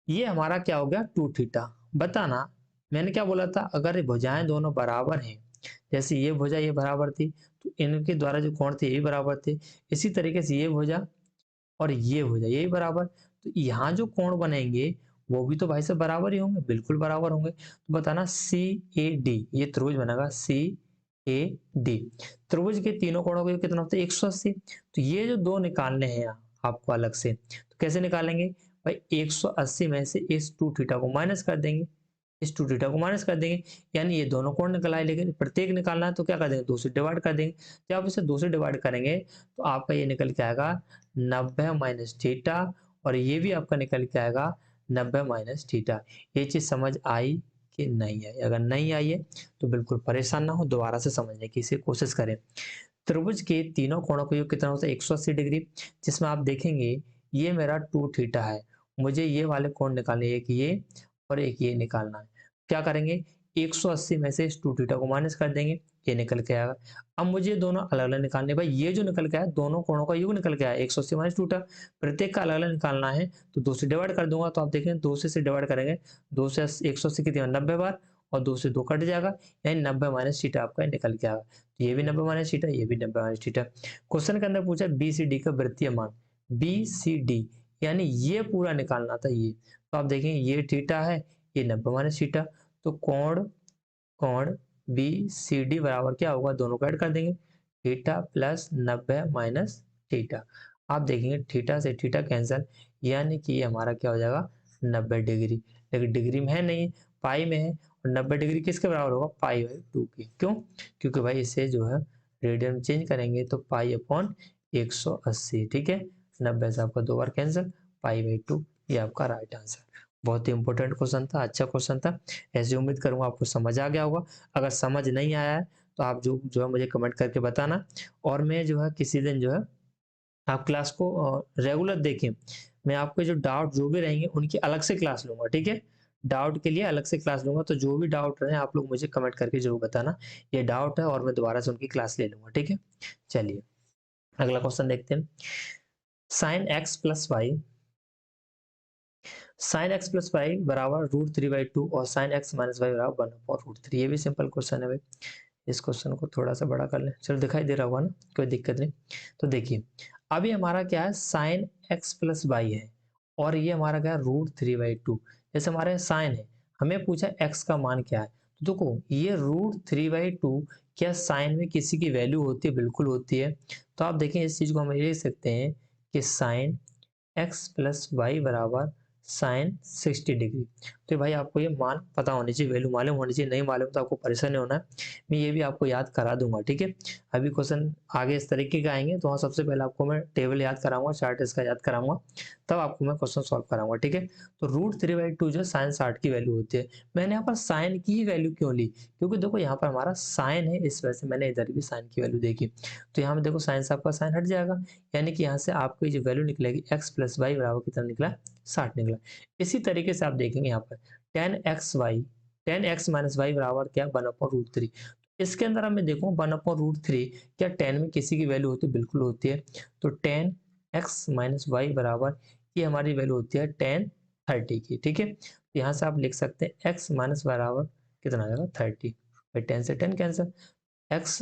A: ये हमारा क्या हो गया 2 थीटा। बताना मैंने क्या बोला था, अगर ये भुजाएं दोनों बराबर हैं, जैसे ये भुजा ये बराबर थी, तो इनके द्वारा जो कोण थे ये भी बराबर थे। इसी तरीके से ये भुजा और ये भुजा ये भी बराबर, तो यहाँ जो कोण बनेंगे वो भी तो भाई साहब बराबर ही होंगे, बिल्कुल बराबर होंगे। तो बताना सी ए डी, ये त्रिभुज बनेगा सी ए डी। त्रिभुज के तीनों कोणों का कितना होता है 180। तो ये जो दो निकालने हैं आपको अलग से, तो कैसे निकालेंगे भाई, 180 में से इस 2 थीटा को माइनस कर देंगे, इस 2 थीटा को माइनस कर देंगे, यानी ये दोनों कोण निकल आए। लेकिन प्रत्येक निकालना है तो क्या कर देंगे, 2 से डिवाइड कर देंगे। जब आप इसे 2 से डिवाइड करेंगे तो आपका ये निकल के आएगा 90 माइनस थीटा, और ये भी आपका निकल के आएगा 90 माइनस थीटा। ये चीज समझ आई कि नहीं आई? अगर नहीं आई है तो बिल्कुल परेशान ना हो, दोबारा से समझने की इसे कोशिश करें। त्रिभुज के तीनों कोणों का योग कितना होता है 180 डिग्री, जिसमें आप देखेंगे ये मेरा 2 थीटा है, मुझे ये वाले कोण निकालने, एक ये और एक ये निकालना है। क्या करेंगे, 180 में से इस 2 थीटा को माइनस कर देंगे, ये निकल के आएगा। अब मुझे दोनों अलग अलग निकालने, भाई ये जो निकल के आया दोनों कोणों का योग निकल के आया 180 माइनस 2 प्रत्येक का अलग अलग निकालना है। तो 2 से डिवाइड कर दूंगा, तो आप देखें 2 से डिवाइड करेंगे, 2 से 180 कितनी 90 बार, और 2 से 2 कट जाएगा, यानी 90 माइनस थीटा आपका निकल के आएगा। तो ये भी 90 माइनस थीटा, ये भी 90 माइनस थीटा। क्वेश्चन के अंदर पूछा बी सी डी का वृत्तीय मान, बी सी डी यानी ये पूरा निकालना था ये। तो आप देखें ये थीटा है, ये 90 माइनस थीटा, तो कोण कोण बी सी डी बराबर क्या होगा, दोनों को ऐड कर देंगे, थीटा प्लस 90 माइनस थीटा। आप देखेंगे थीटा से थीटा कैंसिल, यानी कि ये हमारा क्या हो जाएगा 90 डिग्री। लेकिन डिग्री में है नहीं, पाई में है, और 90 डिग्री किसके बराबर होगा, पाई बाई 2 के। क्यों, क्योंकि भाई इसे जो है रेडियन में चेंज करेंगे तो पाई अपॉन 180, ठीक है। 90 से आपका 2 बार कैंसिल, पाई बाई 2, ये आपका राइट आंसर। बहुत ही इंपॉर्टेंट क्वेश्चन था, अच्छा क्वेश्चन था। ऐसे उम्मीद करूंगा आपको समझ आ गया होगा। अगर समझ नहीं आया है तो आप जो है मुझे कमेंट करके बताना, और मैं जो है किसी दिन जो है आप क्लास को रेगुलर देखें। मैं आपके जो डाउट जो भी रहेंगे उनकी अलग से क्लास लूंगा, ठीक है। डाउट के लिए अलग से क्लास लूंगा, तो जो भी डाउट रहे आप लोग मुझे कमेंट करके जरूर बताना ये डाउट है, और मैं दोबारा से उनकी क्लास ले लूंगा, ठीक है। चलिए अगला क्वेश्चन देखते हैं। Sine x plus y, sine x plus y बराबर √3/2 और साइन एक्स माइनस वाई बराबर 1/√3। ये भी सिंपल क्वेश्चन है भाई। इस क्वेश्चन को थोड़ा सा बड़ा कर लें, चलो दिखाई दे रहा होगा ना, कोई दिक्कत नहीं। तो देखिए अभी हमारा क्या है, साइन एक्स प्लस वाई है, और ये हमारा क्या है √3/2। जैसे हमारे साइन है, हमें पूछा एक्स का मान क्या है, तो देखो ये √3/2 क्या साइन में किसी की वैल्यू होती है, बिल्कुल होती है। तो आप देखें इस चीज को हम लिख सकते हैं कि साइन एक्स प्लस वाई बराबर साइन 60 डिग्री। तो भाई आपको ये मान पता होनी चाहिए, वैल्यू मालूम होनी चाहिए, नहीं मालूम तो आपको परेशान नहीं होना है। मैं ये भी आपको याद करा दूंगा, ठीक है। अभी क्वेश्चन आगे इस तरीके के आएंगे तो वहाँ सबसे पहले आपको मैं टेबल याद कराऊंगा, चार्ट इसका याद कराऊंगा, तब आपको मैं क्वेश्चन सॉल्व कराऊंगा, ठीक है। तो √3/2 जो साइन 60 की वैल्यू होती है, मैंने यहाँ पर साइन की ही वैल्यू क्यों ली, क्योंकि देखो यहाँ पर हमारा साइन है, इस वजह से मैंने इधर भी साइन की वैल्यू देखी। तो यहाँ में देखो साइन से आपका साइन हट जाएगा, यानी कि यहाँ से आपको जो वैल्यू निकलेगी एक्स प्लस वाई बराबर कितना निकला, 60 निकला। इसी तरीके से आप देखेंगे यहाँ पर tan x माइनस वाई बराबर क्या 1/√3। इसके अंदर हमें देखो 1/√3 क्या tan में किसी की वैल्यू होती है, बिल्कुल होती है। तो tan x माइनस वाई बराबर ये हमारी वैल्यू होती है tan 30 की, ठीक है। तो यहाँ से आप लिख सकते हैं x माइनस बराबर कितना आ जाएगा 30, भाई 10 से 10 कैंसिल, x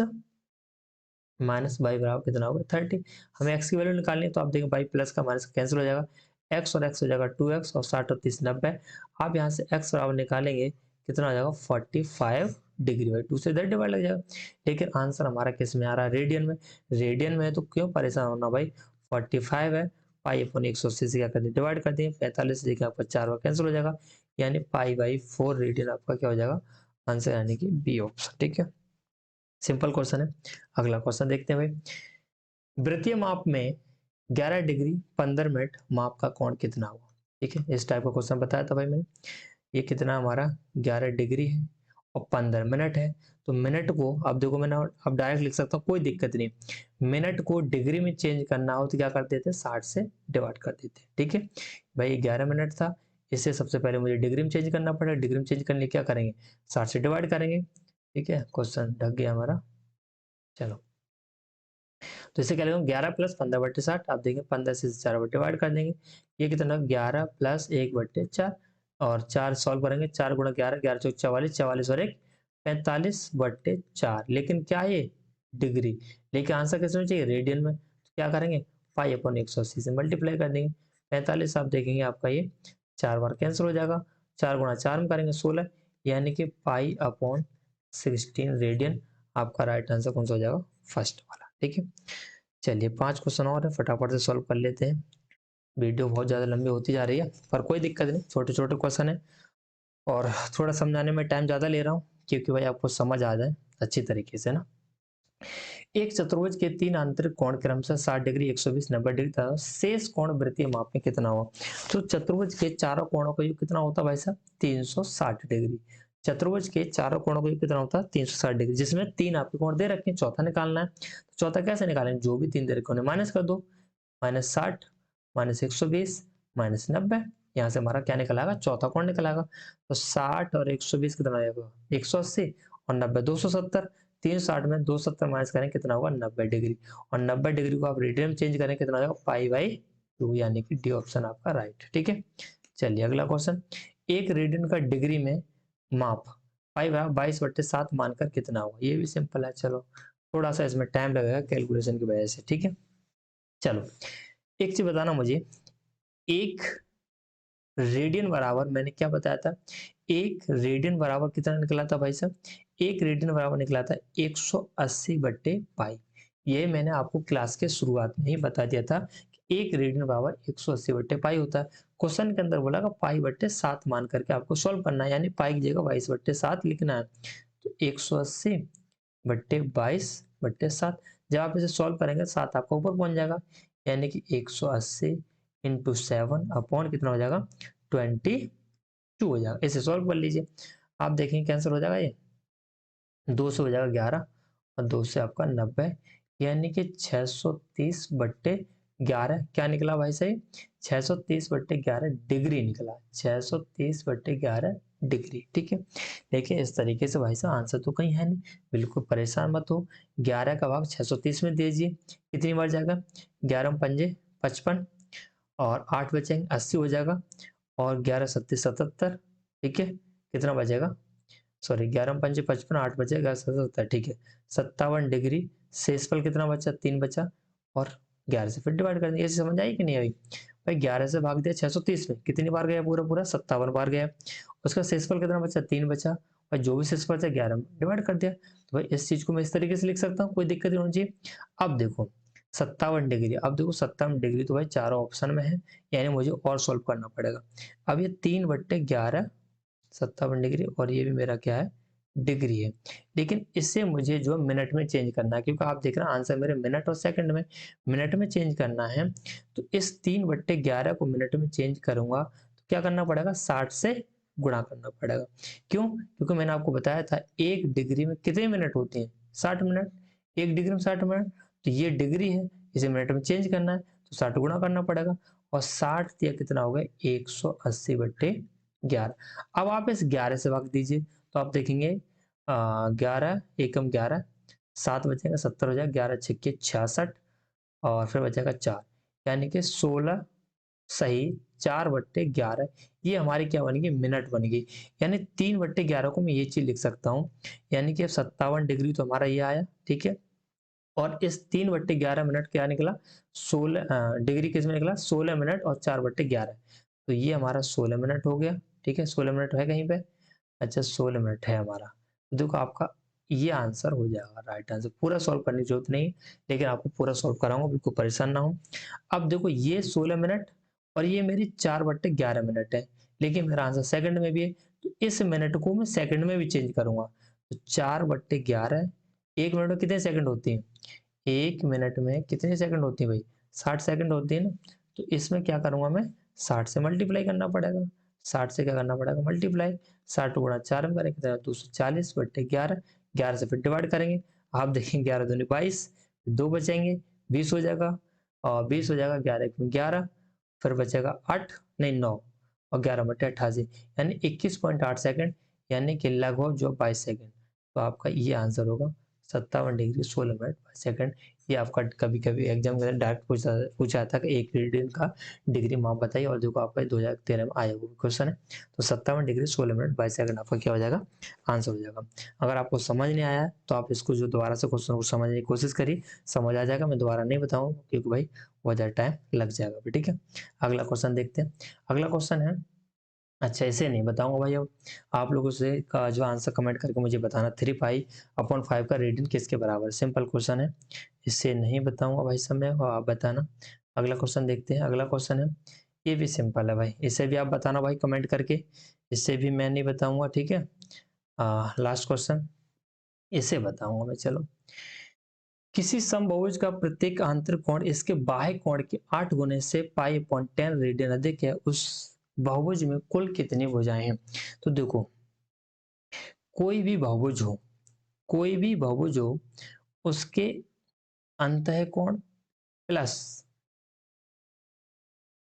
A: माइनस वाई बराबर कितना होगा 30। हमें x की वैल्यू निकालनी है, तो आप देखें भाई प्लस का माइनस कैंसिल हो जाएगा, x और x हो जाएगा 2x, और 60 और 30 90। आप यहाँ से x बराबर निकालेंगे कितना हो जाएगा 45 डिग्री, भाई 2 से इधर डिवाइड लग जाएगा। लेकिन आंसर हमारा किस में आ रहा है, रेडियन में। रेडियन में है तो क्यों परेशान होना भाई, 45 है, पाई अपॉन 180 से क्या कर दिए डिवाइड कर दिए, 45 से देखिए आपका 4 बार कैंसिल हो जाएगा, यानी पाई बाई 4 रेडियन आपका क्या हो जाएगा आंसर, यानी कि बी ऑप्शन, ठीक है। सिंपल क्वेश्चन है। अगला क्वेश्चन देखते हैं भाई। वृत्तीय माप में 11 डिग्री 15 मिनट माप का कोण कितना हुआ। ठीक है, इस टाइप का क्वेश्चन बताया था भाई मैंने। ये कितना हमारा 11 डिग्री है और 15 मिनट है। तो मिनट को अब देखो, मैंने अब डायरेक्ट लिख सकता हूँ, कोई दिक्कत नहीं। मिनट को डिग्री में चेंज करना हो तो क्या कर देते, 60 से डिवाइड कर देते। ठीक है भाई, 11 मिनट था, इससे सबसे पहले मुझे डिग्री में चेंज करना पड़ेगा। डिग्री में चेंज करने के लिए क्या करेंगे, 60 से डिवाइड करेंगे। ठीक है, क्वेश्चन ढक गया हमारा। चलो, तो इसे क्या लिखेंगे, 11 प्लस 15/60। आप देखेंगे 15 से 4 बटे डिवाइड कर देंगे। ये कितना, 11 प्लस 1/4 और 4 सॉल्व करेंगे। 4 गुणा 11, 11 चौक 44, 44 और 1 45/4। लेकिन क्या है, डिग्री। लेकिन आंसर किस में चाहिए, रेडियन में। तो क्या करेंगे, पाई अपॉन 180 से मल्टीप्लाई कर देंगे। 45 आप देखेंगे आपका ये 4 बार कैंसिल हो जाएगा। 4 गुणा 4 में करेंगे 16, यानी कि पाई अपॉन 16 रेडियन। आपका राइट आंसर कौन सा हो जाएगा, फर्स्ट वाला। ठीक है, चलिए 5 क्वेश्चन और है, फटाफट से सॉल्व कर लेते हैं। वीडियो बहुत ज़्यादा लंबी होती जा रही है, पर कोई दिक्कत नहीं, छोटे छोटे क्वेश्चन है और थोड़ा समझाने में टाइम ज़्यादा ले रहा हूँ क्योंकि भाई आपको समझ आ जाए अच्छी तरीके से ना। एक चतुर्भुज के 3 आंतरिक कोण क्रमशः 60 डिग्री, 120, 90 डिग्री तथा शेष कोण वृत्तीय माप में कितना हुआ। तो चतुर्भुज के चारों कोणों का योग कितना होता है भाई साहब, 360 डिग्री। चतुर्भुज के चारों कोणों का योग कितना होता है, 360 डिग्री, जिसमें 3 आपके कोण दे रखे हैं, चौथा निकालना है। तो चौथा कैसे निकालेंगे, जो भी 3 दे रखे उन्हें माइनस कर दो। -60, -120, -90। यहाँ से हमारा क्या निकल आएगा, चौथा कोण निकल आएगा। तो 60 और 120 कितना आएगा, 180 और 90 270। 360 में 270 माइनस करें कितना होगा, 90 डिग्री। और 90 डिग्री को आप रेडियन में चेंज करें कितना आएगा, पाई/2, यानी कि डी ऑप्शन आपका राइट। ठीक है, चलिए अगला क्वेश्चन। एक रेडियन का डिग्री में माप पाई/22/7 मानकर कितना होगा। ये भी सिंपल है, चलो थोड़ा सा इसमें टाइम लगेगा कैलकुलेशन की वजह से। ठीक है, चलो एक चीज बताना मुझे, एक रेडियन बराबर, मैंने क्या बताया था, एक रेडियन बराबर कितना निकला था भाई साहब, एक रेडियन बराबर निकला था 180/पाई। ये मैंने आपको क्लास के शुरुआत में ही बता दिया था कि एक रेडियन बराबर 180/पाई होता है। क्वेश्चन के अंदर बोला पाई/7 मान करके आपको सॉल्व करना है, यानी पाई की जगह 22/7 लिखना है। तो 180/22/7, जब आप इसे सॉल्व करेंगे 7 आपका ऊपर पहुंच जाएगा, यानी कि 180 इंटू 7 अपॉन कितना हो जाएगा, 22 हो जाएगा। इसे सॉल्व कर लीजिए, आप देखेंगे कैंसिल हो जाएगा, ये 2 से हो जाएगा 11 और 2 से आपका 90, यानी कि 630/11 क्या निकला भाई साहब, 630/11 डिग्री निकला, 630/11 डिग्री। ठीक है, देखिए इस तरीके से भाई साहब आंसर तो कहीं है नहीं, बिल्कुल परेशान मत हो। 11 का भाग 630 में दीजिए, कितनी बार जाएगा, 11 पंजे 55 और 8 बचेंगे 80 हो जाएगा, और 11 सत्ती 77। ठीक है, कितना बचेगा, सॉरी 11 पंजे 55, 8 बचेगा 77। ठीक है, 57 डिग्री। शेषफल कितना बचा, 3 बचा, और 11 से फिर डिवाइड कर दिया। ऐसे समझ आई कि नहीं आई भाई, 11 से भाग दिया 630 में, कितनी बार गया, पूरा पूरा 57 बार गया। उसका शेषफल कितना बचा, 3 बचा, और जो भी शेषफल बचा 11 में डिवाइड कर दिया। तो भाई इस चीज को मैं इस तरीके से लिख सकता हूँ, कोई दिक्कत नहीं होनी चाहिए। अब देखो 57 डिग्री, अब देखो 57 डिग्री तो भाई चारों ऑप्शन में है, यानी मुझे और सॉल्व करना पड़ेगा। अब ये 3/11 57 डिग्री, और ये भी मेरा क्या है, डिग्री है। लेकिन इससे मुझे जो मिनट में चेंज करना है, क्योंकि आप देख रहे हैं आंसर मेरे मिनट और सेकंड में, मिनट में चेंज करना है। तो इस 3/11 को मिनट में चेंज करूंगा तो क्या करना पड़ेगा, 60 से गुणा करना पड़ेगा। क्यों, क्योंकि मैंने आपको बताया था एक डिग्री में कितने मिनट होते हैं, 60 मिनट। एक डिग्री में 60 मिनट, तो ये डिग्री है, इसे मिनट में चेंज करना है तो 60 गुणा करना पड़ेगा। और 60 दिया कितना हो गया, 180/11। अब आप इस 11 से भाग दीजिए, तो आप देखेंगे 11 एकम 11, 7 बचेगा 70 हो जाएगा, 11 छक्के 66, और फिर बचेगा 4, यानी कि 16 सही 4/11। ये हमारी क्या बनेगी, मिनट बनेगी। यानी 3/11 को मैं ये चीज लिख सकता हूँ, यानी कि 57 डिग्री तो हमारा ये आया। ठीक है, और इस 3/11 मिनट क्या निकला, 16 डिग्री किस में निकला, 16 मिनट और 4/11, तो ये हमारा 16 मिनट हो गया। ठीक है, 16 मिनट है कहीं पे, अच्छा 16 मिनट है हमारा। तो देखो आपका ये आंसर हो जाएगा राइट आंसर। पूरा सॉल्व करने की जरूरत नहीं, लेकिन आपको पूरा सॉल्व कराऊंगा, बिल्कुल परेशान ना हो। अब देखो ये 16 मिनट और ये मेरी 4/11 मिनट है, लेकिन मेरा आंसर सेकंड में भी है, तो इस मिनट को मैं सेकंड में भी चेंज करूंगा। तो 4/11 1 मिनट में कितने सेकंड होती हैं? 1 मिनट में कितने सेकंड होती है भाई? 60 सेकंड होती है ना। तो इसमें क्या करूंगा मैं, 60 से मल्टीप्लाई करना पड़ेगा। 60 से क्या करना पड़ेगा, मल्टीप्लाई। 60 गुणा 4 में करेंगे कितना, 240 बट्टे 11। 11 से फिर डिवाइड करेंगे। आप देखिए 11 दूनी 22, 2 बचेंगे, 20 हो जाएगा। और 20 हो जाएगा, 11 एक 11, फिर बचेगा 8 नहीं 9, और 11 बटे 88 यानी 21.8 सेकंड, यानी कि लगभग जो 22 सेकंड। तो आपका ये आंसर होगा 57 डिग्री 16 मिनट 22 सेकंड। ये आपका कभी कभी एग्जाम के अंदर डायरेक्ट पूछा था कि 1 रेडियन का डिग्री माप बताइए, और देखो आपका 2013 में आया हुआ क्वेश्चन है। तो 57 डिग्री 16 मिनट 22 सेकंड आपका क्या हो जाएगा, आंसर हो जाएगा। अगर आपको समझ नहीं आया तो आप इसको जो दोबारा से क्वेश्चन को समझने की कोशिश करिए, समझ आ जाएगा। मैं दोबारा नहीं बताऊँ क्योंकि भाई बहुत ज़्यादा टाइम लग जाएगा। ठीक है, अगला क्वेश्चन देखते हैं। अगला क्वेश्चन है, अच्छा इसे नहीं बताऊंगा भाई, अब आप लोगों से का जो आंसर कमेंट करके मुझे बताना, 3π/5 का रेडियन किसके बराबर। सिंपल क्वेश्चन है, इसे नहीं बताऊंगा भाई समय, और आप बताना। अगला क्वेश्चन देखते हैं। अगला क्वेश्चन है, ये भी सिंपल है भाई, इसे भी आप बताना भाई कमेंट करके, इससे भी मैं नहीं बताऊंगा। ठीक है, लास्ट क्वेश्चन, इसे बताऊंगा मैं। चलो, किसी समबाहुज का प्रत्येक आंतरिक कोण इसके बाह्य कोण के 8 गुने से π/10 रेडियन अधिक है, उस बहुभुज में कुल कितनी भुजाएं हैं? तो देखो, कोई भी बहुभुज हो, कोई भी बहुभुज हो, उसके अंतः कोण प्लस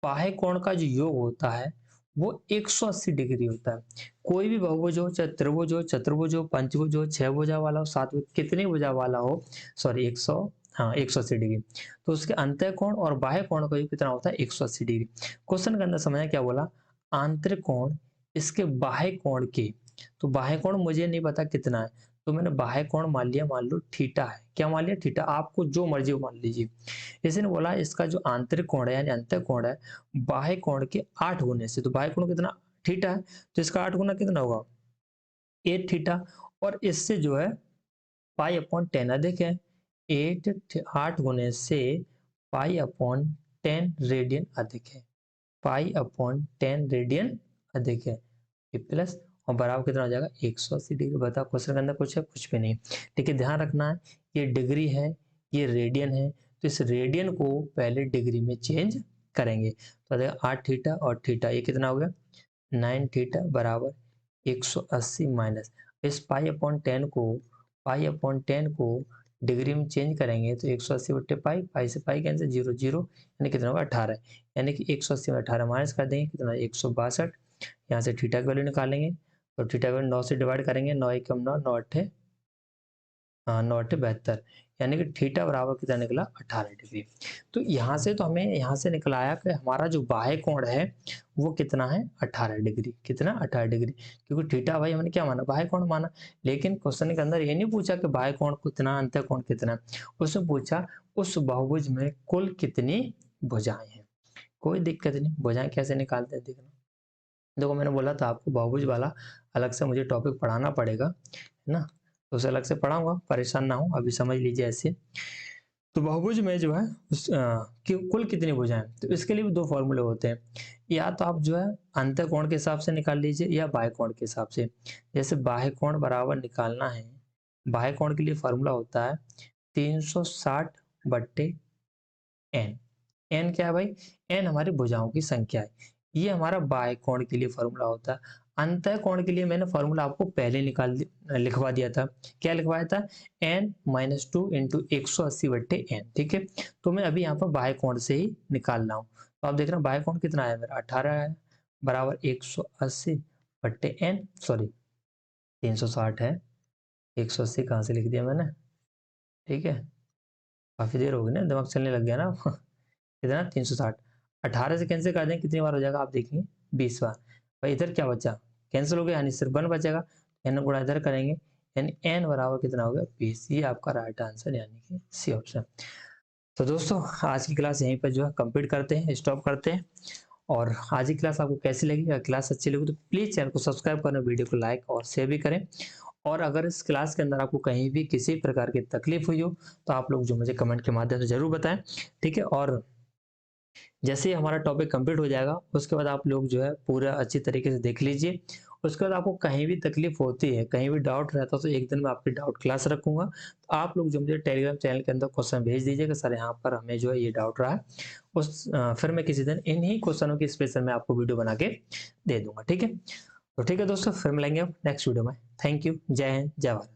A: बाह्य कोण का जो योग होता है वो 180 डिग्री होता है। कोई भी बहुभुज हो, चाहे त्रिभुज हो, चतुर्भुज हो, पंचभुज हो, 6 भुजा वाला हो, 7 कितनी भुजा वाला हो, सॉरी 100, हाँ 180 डिग्री, तो उसके अंतः कोण और बाह्य कोण का योग कितना होता है, 180 डिग्री। क्वेश्चन के अंदर समझना क्या बोला, आंतरिक कोण इसके बाह्य कोण के, तो बाह्य कोण मुझे नहीं पता कितना है, तो मैंने बाह्य कोण मान लिया, मान लो थीटा है। क्या मान लिया, थीटा। आपको जो मर्जी हो मान लीजिए। इसने बोला इसका जो आंतरिक कोण है यानी अंतः कोण है बाह्य कोण के 8 गुने से, तो बाह्य कोण कितना, थीटा है, तो इसका 8 गुना कितना होगा, 8 थीटा। और इससे जो है π/10 अधिक है, 8 गुने से π/10 रेडियन अधिक है, π/10 रेडियन अधिक है, ये प्लस और बराबर कितना हो जाएगा, 180 डिग्री। बताओ क्वेश्चन के अंदर कुछ है, कुछ भी नहीं। लेकिन ध्यान रखना है, ये डिग्री है, ये रेडियन है, तो इस रेडियन को पहले डिग्री में चेंज करेंगे। तो 8 थीटा और थीटा, ये कितना हो गया, 9 थीटा बराबर 180 माइनस इस पाई अपॉन 10 को डिग्री में चेंज करेंगे तो 180 बट्टे पाई, पाई से पाई कैंसिल, 0 0, यानी कितना होगा 18, यानी कि 180 में 18 माइनस कर देंगे कितना, 162। यहाँ से थीटा की वैल्यू निकालेंगे, तो थीटा की वैल्यू 9 से डिवाइड करेंगे, 9 एकम 9, 9 अट्ठे, हाँ 9 अट्ठे 72, यानी कि थीटा बराबर कितना निकला, 18 डिग्री। तो यहाँ से तो हमें यहाँ से निकला आया कि हमारा जो बाह्य कोण है वो कितना है, 18 डिग्री। कितना, 18 डिग्री, क्योंकि थीटा भाई हमने क्या माना, बाह्य कोण माना। लेकिन क्वेश्चन के अंदर ये नहीं पूछा कि बाह्य कोण कितना, अंतः कोण कितना, उसने पूछा उस बहुभुज में कुल कितनी भुजाएं हैं। कोई दिक्कत नहीं, भुजाएं कैसे निकालते हैं देखना। देखो मैंने बोला था आपको बहुभुज वाला अलग से मुझे टॉपिक पढ़ाना पड़ेगा, है ना, तो उसे अलग से पढ़ाऊंगा, परेशान ना हो, अभी समझ लीजिए ऐसे। तो बहुभुज में जो है कुल कितनी भुजाएं, तो इसके लिए भी दो फॉर्मूले होते हैं, या तो आप जो है अंतः कोण के हिसाब से निकाल लीजिए या बाह्य कोण के हिसाब से। जैसे बाह्य कोण बराबर निकालना है, बाह्य कोण के लिए फॉर्मूला होता है 360 बट्टे एन। एन क्या है भाई, एन हमारी भुजाओं की संख्या है, ये हमारा बाह्य कोण के लिए फॉर्मूला होता है। अंतः कोण के लिए मैंने फॉर्मूला आपको पहले लिखवा दिया था। क्या लिखवाया था, n-2 इंटू 180 बट्टे एन। ठीक है, तो मैं अभी यहाँ पर बाह्य कोण से ही निकाल रहा हूँ। तो आप देख रहे हैं बाह्य कोण कितना है मेरा, 18 है, बराबर 180 बट्टे एन, सॉरी 360 है, 180 कहाँ से लिख दिया मैंने। ठीक है, काफी देर हो गई ना, दिमाग चलने लग गया ना कितना, 360, 18 से कैंसिल कर देंगे कितनी बार हो जाएगा, आप देखिए 20 बार। भाई इधर क्या बचा, कैंसिल हो गया, यानी सिर्फ 1 बचेगा, एन गुणा इधर करेंगे, यानी एन बराबर कितना हो गया, 20। ये आपका राइट आंसर यानी कि सी ऑप्शन। तो दोस्तों आज की क्लास यहीं पर जो है कंप्लीट करते हैं, स्टॉप करते हैं। और आज की क्लास आपको कैसी लगी, अगर क्लास अच्छी लगी तो प्लीज़ चैनल को सब्सक्राइब करें, वीडियो को लाइक और शेयर भी करें। और अगर इस क्लास के अंदर आपको कहीं भी किसी प्रकार की तकलीफ हुई हो तो आप लोग जो मुझे कमेंट के माध्यम से जरूर बताएं। ठीक है, और जैसे ही हमारा टॉपिक कंप्लीट हो जाएगा उसके बाद आप लोग जो है पूरा अच्छी तरीके से देख लीजिए, उसके बाद आपको कहीं भी तकलीफ होती है, कहीं भी डाउट रहता है, तो एक दिन मैं आपकी डाउट क्लास रखूंगा। तो आप लोग जो मुझे टेलीग्राम चैनल के अंदर क्वेश्चन भेज दीजिएगा, सर यहाँ पर हमें जो है ये डाउट रहा है, फिर मैं किसी दिन इन्हीं क्वेश्चनों की स्पेशल मैं आपको वीडियो बना के दे दूंगा। ठीक है, तो ठीक है दोस्तों, फिर मिलेंगे नेक्स्ट वीडियो में। थैंक यू, जय हिंद, जय भारत।